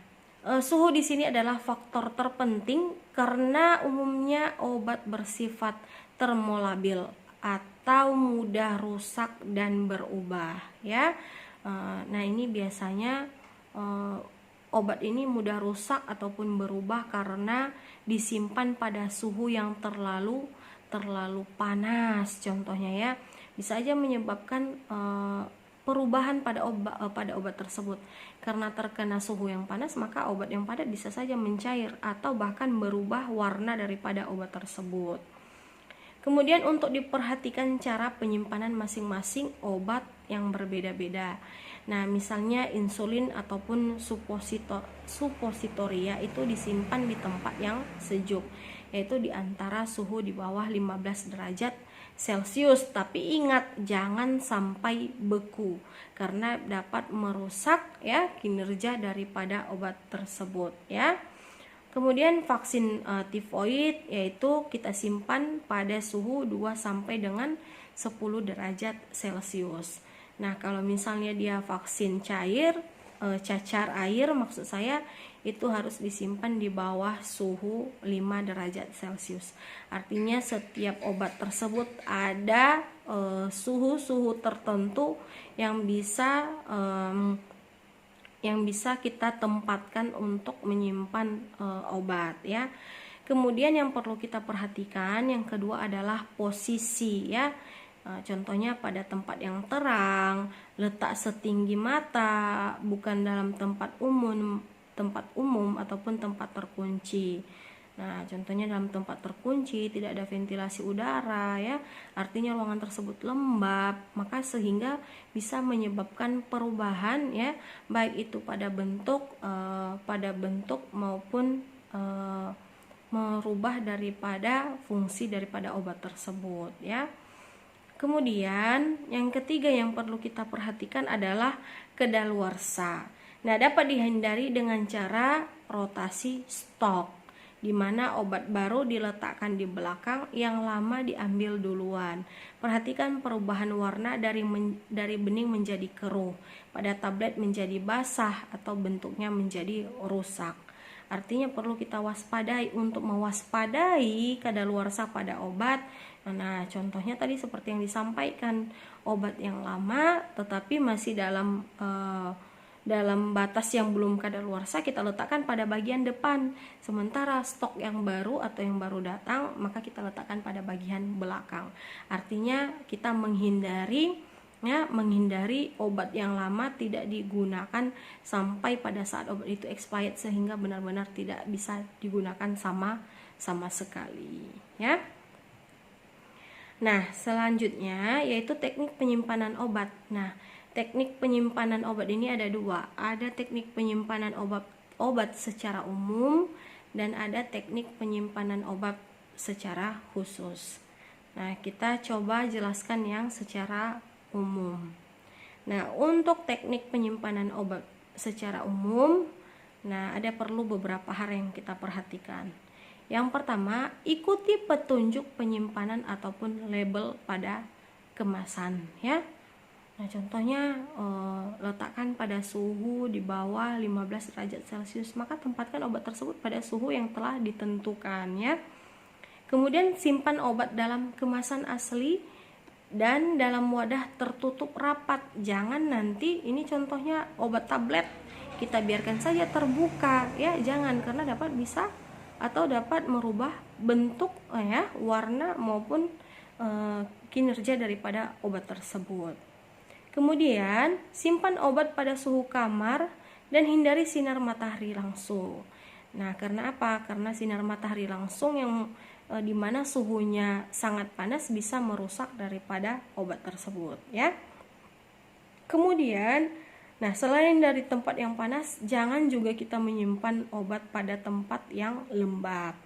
suhu di sini adalah faktor terpenting karena umumnya obat bersifat termolabil atau mudah rusak dan berubah ya. Nah, ini biasanya obat ini mudah rusak ataupun berubah karena disimpan pada suhu yang terlalu panas. Contohnya ya, bisa aja menyebabkan perubahan pada obat tersebut. Karena terkena suhu yang panas, maka obat yang padat bisa saja mencair atau bahkan berubah warna daripada obat tersebut. Kemudian untuk diperhatikan cara penyimpanan masing-masing obat yang berbeda-beda. Nah, misalnya insulin ataupun supositoria itu disimpan di tempat yang sejuk, yaitu di antara suhu di bawah 15 derajat Celcius. Tapi ingat, jangan sampai beku karena dapat merusak ya kinerja daripada obat tersebut ya. Kemudian vaksin tifoid yaitu kita simpan pada suhu 2 sampai dengan 10 derajat Celcius. Nah, kalau misalnya dia vaksin cair, cacar air maksud saya, itu harus disimpan di bawah suhu 5 derajat Celcius. Artinya setiap obat tersebut ada suhu-suhu tertentu yang bisa kita tempatkan untuk menyimpan obat ya. Kemudian yang perlu kita perhatikan yang kedua adalah posisi ya. Contohnya pada tempat yang terang, letak setinggi mata, bukan dalam tempat umum ataupun tempat terkunci. Nah, contohnya dalam tempat terkunci, tidak ada ventilasi udara ya, artinya ruangan tersebut lembab, maka sehingga bisa menyebabkan perubahan ya, baik itu pada bentuk maupun merubah daripada fungsi daripada obat tersebut ya. Kemudian yang ketiga yang perlu kita perhatikan adalah kedaluarsa. Nah, dapat dihindari dengan cara rotasi stok, di mana obat baru diletakkan di belakang, yang lama diambil duluan. Perhatikan perubahan warna dari bening menjadi keruh, pada tablet menjadi basah atau bentuknya menjadi rusak. Artinya perlu kita waspadai. Untuk mewaspadai kadaluarsa pada obat, nah contohnya tadi seperti yang disampaikan, obat yang lama tetapi masih dalam dalam batas yang belum kadaluarsa kita letakkan pada bagian depan, sementara stok yang baru atau yang baru datang maka kita letakkan pada bagian belakang. Artinya kita menghindari obat yang lama tidak digunakan sampai pada saat obat itu expired, sehingga benar-benar tidak bisa digunakan sama sekali, ya. Nah, selanjutnya yaitu teknik penyimpanan obat. Nah, teknik penyimpanan obat ini ada dua. Ada teknik penyimpanan obat secara umum dan ada teknik penyimpanan obat secara khusus. Nah, kita coba jelaskan yang secara umum. Nah, untuk teknik penyimpanan obat secara umum, ada perlu beberapa hal yang kita perhatikan. Yang pertama, ikuti petunjuk penyimpanan ataupun label pada kemasan, ya. Nah, contohnya letakkan pada suhu di bawah 15 derajat Celcius, maka tempatkan obat tersebut pada suhu yang telah ditentukan, ya. Kemudian simpan obat dalam kemasan asli dan dalam wadah tertutup rapat. Jangan nanti ini contohnya obat tablet kita biarkan saja terbuka, ya, jangan, karena dapat merubah bentuk, warna maupun kinerja daripada obat tersebut. Kemudian simpan obat pada suhu kamar dan hindari sinar matahari langsung. Nah, karena apa? Karena sinar matahari langsung yang dimana suhunya sangat panas bisa merusak daripada obat tersebut, ya. Kemudian, selain dari tempat yang panas, jangan juga kita menyimpan obat pada tempat yang lembab.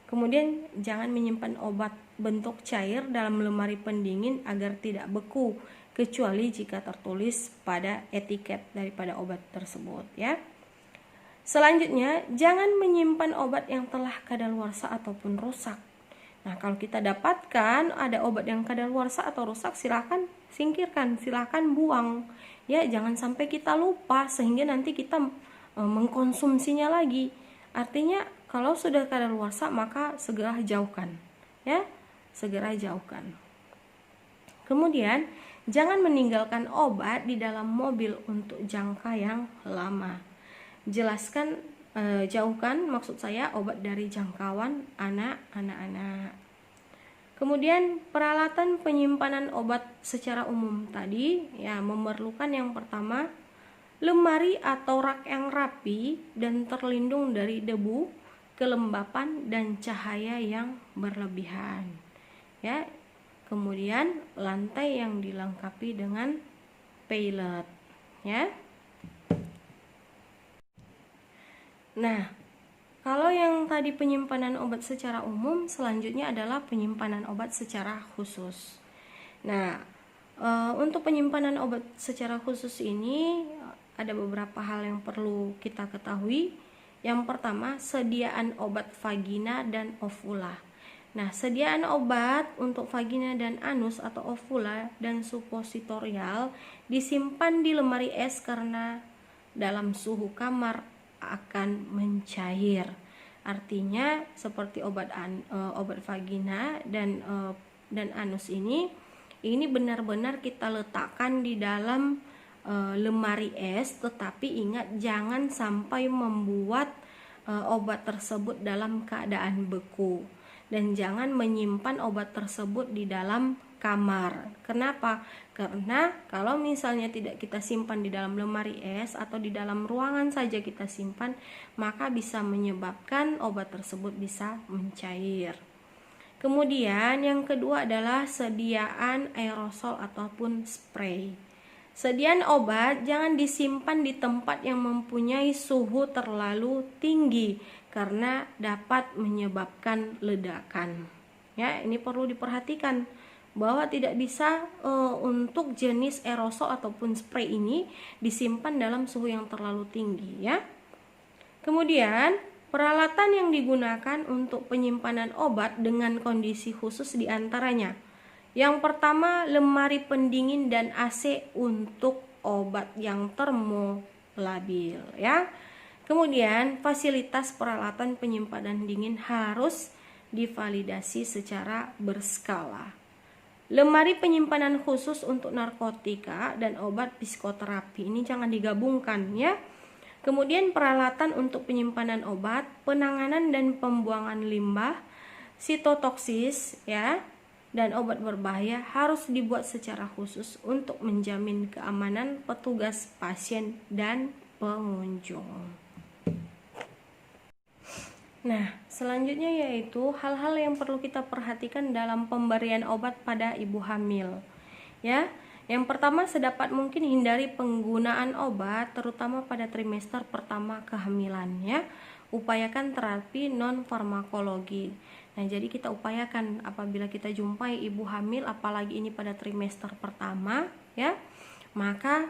Kemudian jangan menyimpan obat bentuk cair dalam lemari pendingin agar tidak beku, kecuali jika tertulis pada etiket daripada obat tersebut, ya. Selanjutnya, jangan menyimpan obat yang telah kadaluarsa ataupun rusak. Nah, kalau kita dapatkan ada obat yang kadaluarsa atau rusak, silakan singkirkan, silakan buang. Ya, jangan sampai kita lupa sehingga nanti kita mengkonsumsinya lagi. Artinya, kalau sudah kadaluarsa maka segera jauhkan. Ya, segera jauhkan. Kemudian, jangan meninggalkan obat di dalam mobil untuk jangka yang lama. Jauhkan maksud saya obat dari jangkauan anak-anak. Kemudian peralatan penyimpanan obat secara umum tadi, ya, memerlukan yang pertama lemari atau rak yang rapi dan terlindung dari debu, kelembapan dan cahaya yang berlebihan, ya. Kemudian lantai yang dilengkapi dengan pallet, ya. Nah, kalau yang tadi penyimpanan obat secara umum, selanjutnya adalah penyimpanan obat secara khusus. Nah, untuk penyimpanan obat secara khusus ini ada beberapa hal yang perlu kita ketahui. Yang pertama, sediaan obat vagina dan ovula. Nah, sediaan obat untuk vagina dan anus atau ovula dan suppositorial disimpan di lemari es karena dalam suhu kamar akan mencair. Artinya seperti obat vagina dan anus ini benar-benar kita letakkan di dalam lemari es, tetapi ingat jangan sampai membuat obat tersebut dalam keadaan beku, dan jangan menyimpan obat tersebut di dalam kamar. Kenapa? Karena kalau misalnya tidak kita simpan di dalam lemari es atau di dalam ruangan saja kita simpan, maka bisa menyebabkan obat tersebut bisa mencair. Kemudian yang kedua adalah sediaan aerosol ataupun spray. Sediaan obat jangan disimpan di tempat yang mempunyai suhu terlalu tinggi karena dapat menyebabkan ledakan. Ya, ini perlu diperhatikan bahwa tidak bisa untuk jenis aerosol ataupun spray ini disimpan dalam suhu yang terlalu tinggi, ya. Kemudian peralatan yang digunakan untuk penyimpanan obat dengan kondisi khusus diantaranya, yang pertama lemari pendingin dan AC untuk obat yang termolabil, ya. Kemudian fasilitas peralatan penyimpanan dingin harus divalidasi secara berskala. Lemari penyimpanan khusus untuk narkotika dan obat psikoterapi ini jangan digabungkan ya. Kemudian peralatan untuk penyimpanan obat, penanganan dan pembuangan limbah, sitotoksis ya, dan obat berbahaya harus dibuat secara khusus untuk menjamin keamanan petugas, pasien, dan pengunjung. Nah, selanjutnya yaitu hal-hal yang perlu kita perhatikan dalam pemberian obat pada ibu hamil. Ya, yang pertama sedapat mungkin hindari penggunaan obat terutama pada trimester pertama kehamilan ya. Upayakan terapi non farmakologi. Nah, jadi kita upayakan apabila kita jumpai ibu hamil apalagi ini pada trimester pertama ya, maka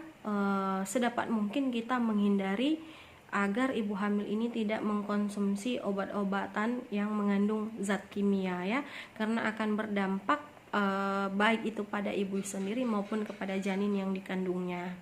sedapat mungkin kita menghindari agar ibu hamil ini tidak mengkonsumsi obat-obatan yang mengandung zat kimia ya, karena akan berdampak baik itu pada ibu sendiri maupun kepada janin yang dikandungnya.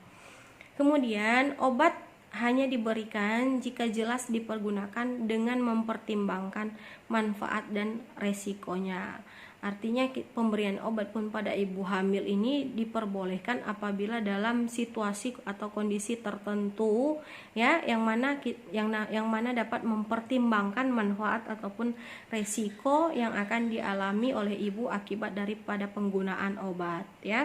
Kemudian obat hanya diberikan jika jelas dipergunakan dengan mempertimbangkan manfaat dan resikonya. Artinya pemberian obat pun pada ibu hamil ini diperbolehkan apabila dalam situasi atau kondisi tertentu ya, yang mana dapat mempertimbangkan manfaat ataupun resiko yang akan dialami oleh ibu akibat daripada penggunaan obat ya.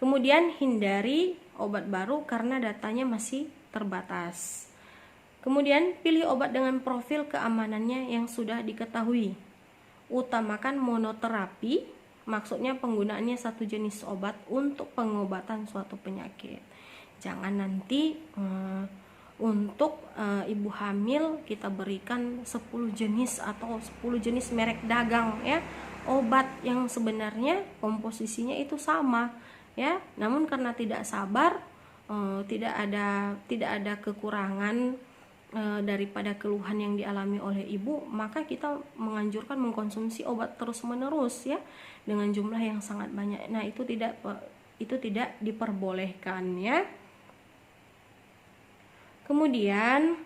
Kemudian hindari obat baru karena datanya masih terbatas. Kemudian pilih obat dengan profil keamanannya yang sudah diketahui. Utamakan monoterapi, maksudnya penggunaannya satu jenis obat untuk pengobatan suatu penyakit. Jangan nanti untuk ibu hamil kita berikan 10 jenis atau 10 jenis merek dagang ya, obat yang sebenarnya komposisinya itu sama ya, namun karena tidak sabar, tidak ada kekurangan daripada keluhan yang dialami oleh ibu, maka kita menganjurkan mengkonsumsi obat terus-menerus ya dengan jumlah yang sangat banyak. Nah, itu tidak diperbolehkan ya. Kemudian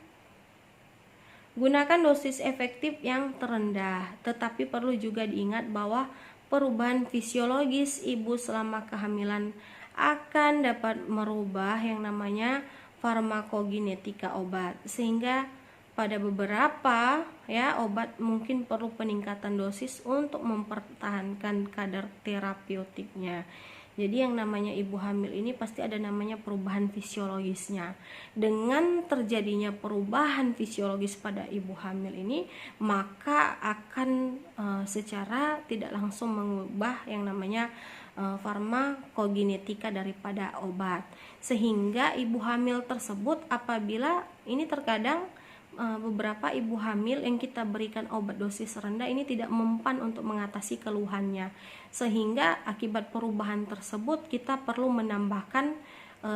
gunakan dosis efektif yang terendah, tetapi perlu juga diingat bahwa perubahan fisiologis ibu selama kehamilan akan dapat merubah yang namanya farmakogenetika obat, sehingga pada beberapa ya obat mungkin perlu peningkatan dosis untuk mempertahankan kadar terapeutiknya. Jadi yang namanya ibu hamil ini pasti ada namanya perubahan fisiologisnya. Dengan terjadinya perubahan fisiologis pada ibu hamil ini, maka akan secara tidak langsung mengubah yang namanya farmakogenetika daripada obat, sehingga ibu hamil tersebut apabila ini terkadang beberapa ibu hamil yang kita berikan obat dosis rendah ini tidak mempan untuk mengatasi keluhannya, sehingga akibat perubahan tersebut kita perlu menambahkan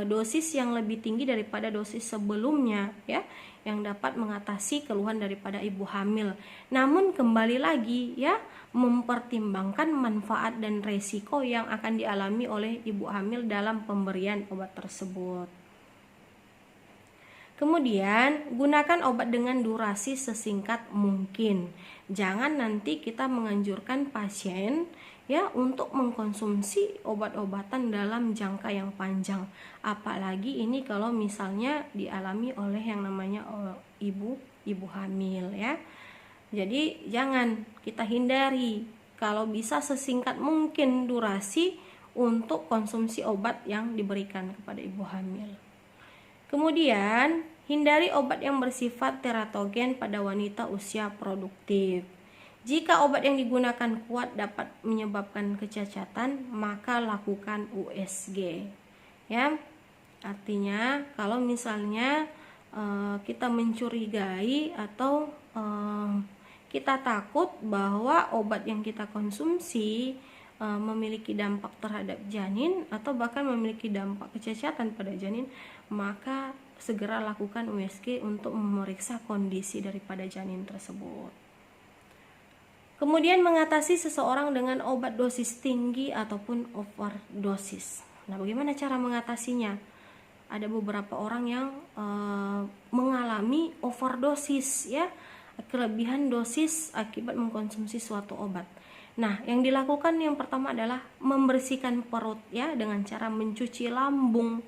dosis yang lebih tinggi daripada dosis sebelumnya ya, yang dapat mengatasi keluhan daripada ibu hamil. Namun kembali lagi ya, mempertimbangkan manfaat dan resiko yang akan dialami oleh ibu hamil dalam pemberian obat tersebut. Kemudian gunakan obat dengan durasi sesingkat mungkin. Jangan nanti kita menganjurkan pasien ya untuk mengkonsumsi obat-obatan dalam jangka yang panjang. Apalagi ini kalau misalnya dialami oleh yang namanya ibu hamil ya. Jadi jangan, kita hindari kalau bisa sesingkat mungkin durasi untuk konsumsi obat yang diberikan kepada ibu hamil. Kemudian, hindari obat yang bersifat teratogen pada wanita usia produktif. Jika obat yang digunakan kuat dapat menyebabkan kecacatan, maka lakukan USG. Ya, artinya kalau misalnya kita mencurigai atau kita takut bahwa obat yang kita konsumsi memiliki dampak terhadap janin atau bahkan memiliki dampak kecacatan pada janin, maka segera lakukan USG untuk memeriksa kondisi daripada janin tersebut. Kemudian mengatasi seseorang dengan obat dosis tinggi ataupun overdosis. Nah, bagaimana cara mengatasinya? Ada beberapa orang yang mengalami overdosis ya, kelebihan dosis akibat mengkonsumsi suatu obat. Nah, yang dilakukan yang pertama adalah membersihkan perut ya dengan cara mencuci lambung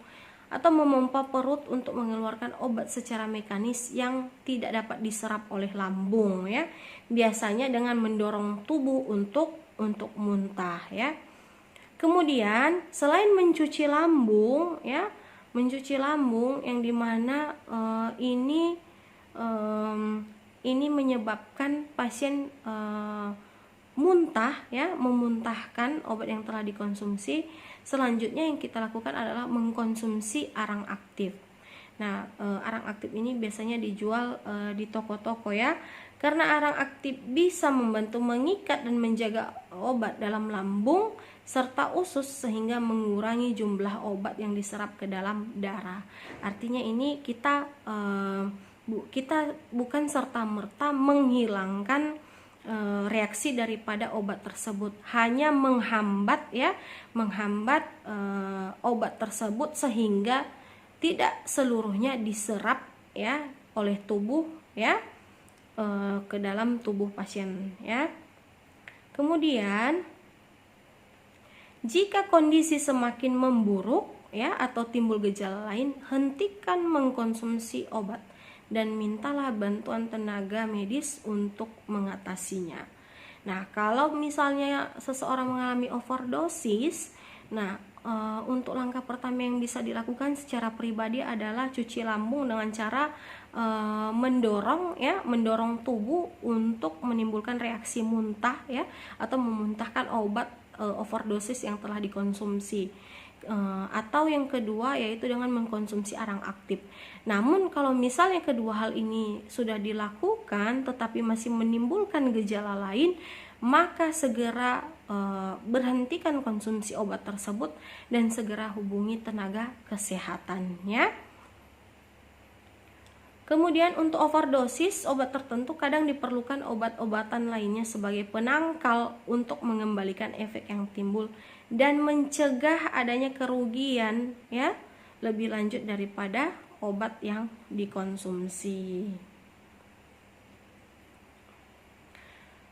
atau memompa perut untuk mengeluarkan obat secara mekanis yang tidak dapat diserap oleh lambung ya. Biasanya dengan mendorong tubuh untuk muntah ya. Kemudian selain mencuci lambung ya, mencuci lambung yang dimana ini menyebabkan pasien muntah ya, memuntahkan obat yang telah dikonsumsi. Selanjutnya yang kita lakukan adalah mengkonsumsi arang aktif. Nah, arang aktif ini biasanya dijual di toko-toko ya, karena arang aktif bisa membantu mengikat dan menjaga obat dalam lambung serta usus sehingga mengurangi jumlah obat yang diserap ke dalam darah. Artinya ini kita bukan serta-merta menghilangkan reaksi daripada obat tersebut, hanya menghambat obat tersebut sehingga tidak seluruhnya diserap ya oleh tubuh ya ke dalam tubuh pasien ya. Kemudian jika kondisi semakin memburuk ya atau timbul gejala lain, hentikan mengkonsumsi obat dan mintalah bantuan tenaga medis untuk mengatasinya. Nah, kalau misalnya seseorang mengalami overdosis, untuk langkah pertama yang bisa dilakukan secara pribadi adalah cuci lambung dengan cara mendorong tubuh untuk menimbulkan reaksi muntah ya atau memuntahkan obat overdosis yang telah dikonsumsi. Atau yang kedua yaitu dengan mengkonsumsi arang aktif. Namun kalau misalnya kedua hal ini sudah dilakukan tetapi masih menimbulkan gejala lain, maka segera berhentikan konsumsi obat tersebut dan segera hubungi tenaga kesehatannya. Kemudian untuk overdosis obat tertentu kadang diperlukan obat-obatan lainnya sebagai penangkal untuk mengembalikan efek yang timbul dan mencegah adanya kerugian ya lebih lanjut daripada obat yang dikonsumsi.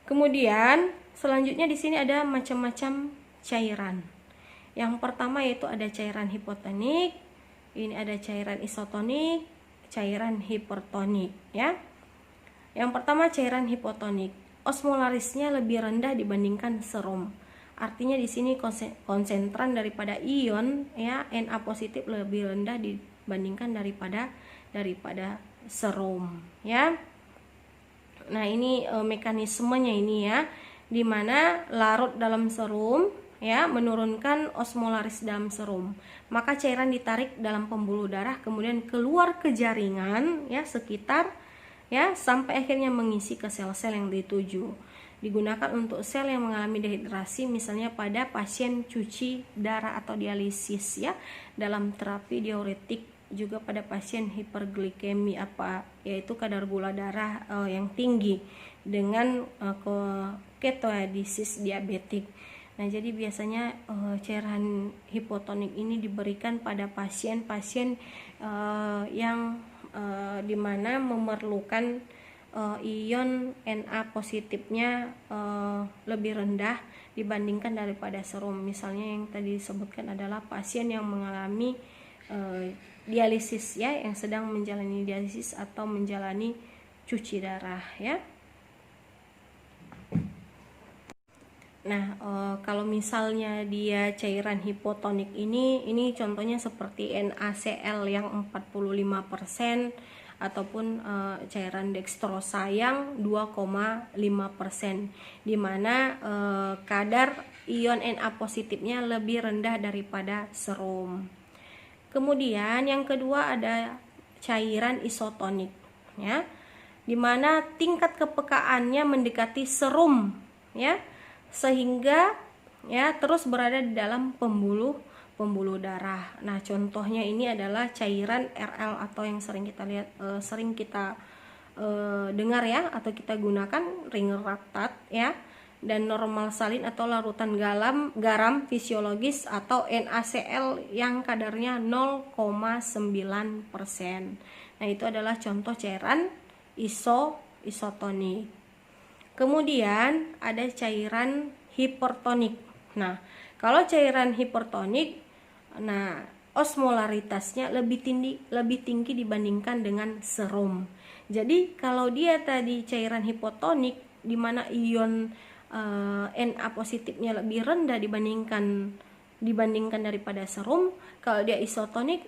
Kemudian selanjutnya di sini ada macam-macam cairan. Yang pertama yaitu ada cairan hipotonik, ini ada cairan isotonik, cairan hipertonik ya. Yang pertama cairan hipotonik, osmolarisnya lebih rendah dibandingkan serum. Artinya di sini konsentran daripada ion ya Na positif lebih rendah dibandingkan daripada serum ya. Nah, ini mekanismenya ini ya, dimana larut dalam serum ya menurunkan osmolaris dalam serum, maka cairan ditarik dalam pembuluh darah kemudian keluar ke jaringan ya sekitar ya sampai akhirnya mengisi ke sel-sel yang dituju. Digunakan untuk sel yang mengalami dehidrasi, misalnya pada pasien cuci darah atau dialisis ya, dalam terapi diuretik, juga pada pasien hiperglikemi yaitu kadar gula darah yang tinggi dengan ketoasidosis diabetik. Nah, jadi biasanya cairan hipotonik ini diberikan pada pasien-pasien yang dimana memerlukan ion Na positifnya lebih rendah dibandingkan daripada serum. Misalnya yang tadi disebutkan adalah pasien yang mengalami dialisis ya, yang sedang menjalani dialisis atau menjalani cuci darah ya. Nah, kalau misalnya dia cairan hipotonik ini contohnya seperti NaCl yang 45% ataupun cairan dextrosa yang 2,5%, di mana kadar ion Na positifnya lebih rendah daripada serum. Kemudian yang kedua ada cairan isotonik ya, di mana tingkat kepekaannya mendekati serum ya, sehingga ya terus berada di dalam pembuluh darah. Nah, contohnya ini adalah cairan RL atau yang sering kita lihat dengar ya atau kita gunakan ringraktat ya, dan normal salin atau larutan garam fisiologis atau NaCl yang kadarnya 0,9%. Nah, itu adalah contoh cairan isotonik. Kemudian ada cairan hipertonik. Nah, kalau cairan hipertonik, nah osmolaritasnya lebih tinggi dibandingkan dengan serum. Jadi kalau dia tadi cairan hipotonik di mana ion Na positifnya lebih rendah dibandingkan daripada serum, kalau dia isotonik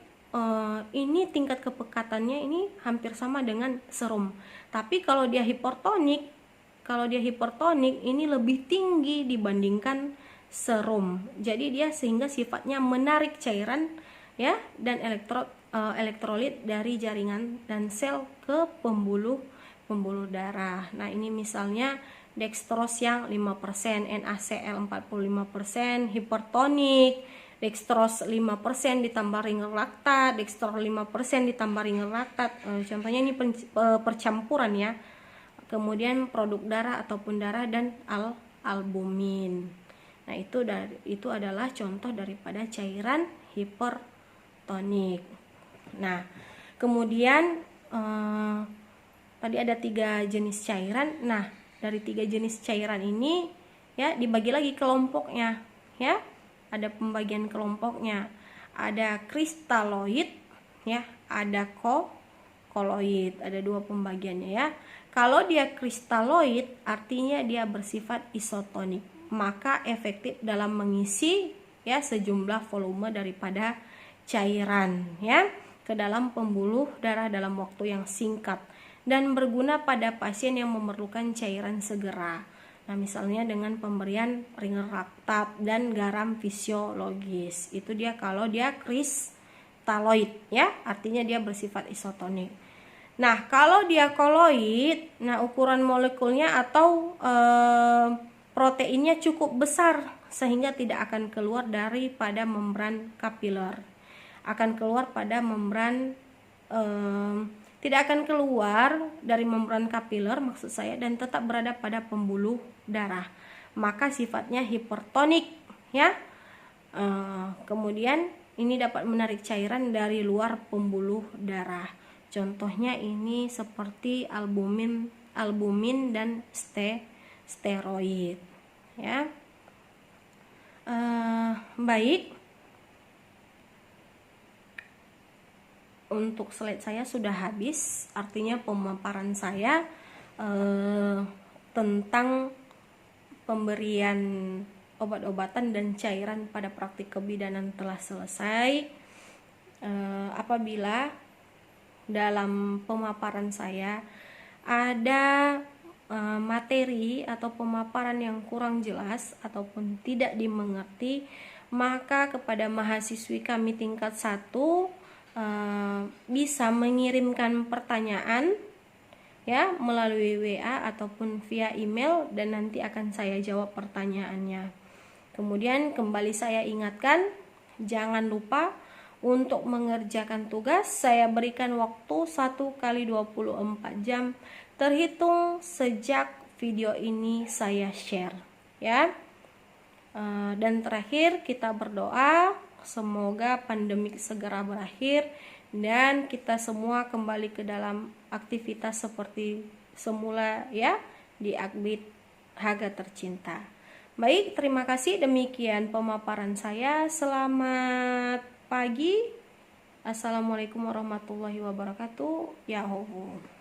ini tingkat kepekatannya ini hampir sama dengan serum. Tapi kalau dia hipertonik ini lebih tinggi dibandingkan serum. Jadi dia sehingga sifatnya menarik cairan ya dan elektrolit dari jaringan dan sel ke pembuluh darah. Nah, ini misalnya dextrose yang 5%, NaCl 45%, hipertonik, dextrose 5% ditambah ringer laktat, dextrose 5% ditambah ringer laktat. Contohnya ini percampuran ya. Kemudian produk darah ataupun darah dan albumin. Nah, itu adalah contoh daripada cairan hipertonik. Nah, kemudian tadi ada 3 jenis cairan. Nah, dari 3 jenis cairan ini ya dibagi lagi kelompoknya ya. Ada pembagian kelompoknya. Ada kristaloid ya, ada koloid. Ada 2 pembagiannya ya. Kalau dia kristaloid artinya dia bersifat isotonik, maka efektif dalam mengisi ya sejumlah volume daripada cairan ya ke dalam pembuluh darah dalam waktu yang singkat dan berguna pada pasien yang memerlukan cairan segera. Nah, misalnya dengan pemberian ringer laktat dan garam fisiologis. Itu dia kalau dia kristaloid ya, artinya dia bersifat isotonik. Nah, kalau dia koloid, nah ukuran molekulnya atau proteinnya cukup besar sehingga tidak akan keluar daripada membran kapiler. Akan keluar pada membran tidak akan keluar dari membran kapiler maksud saya dan tetap berada pada pembuluh darah. Maka sifatnya hipertonik ya. Kemudian ini dapat menarik cairan dari luar pembuluh darah. Contohnya ini seperti albumin dan steroid ya. Baik. Untuk slide saya sudah habis, artinya pemaparan saya tentang pemberian obat-obatan dan cairan pada praktik kebidanan telah selesai. Apabila dalam pemaparan saya ada materi atau pemaparan yang kurang jelas ataupun tidak dimengerti, maka kepada mahasiswi kami tingkat 1 bisa mengirimkan pertanyaan ya melalui WA ataupun via email dan nanti akan saya jawab pertanyaannya. Kemudian kembali saya ingatkan, jangan lupa untuk mengerjakan tugas saya berikan waktu 1 kali 24 jam terhitung sejak video ini saya share ya. Dan terakhir kita berdoa semoga pandemik segera berakhir dan kita semua kembali ke dalam aktivitas seperti semula ya di Akbid Haga Tercinta. Baik, terima kasih, demikian pemaparan saya. Selamat pagi. Assalamualaikum warahmatullahi wabarakatuh. Ya Allah.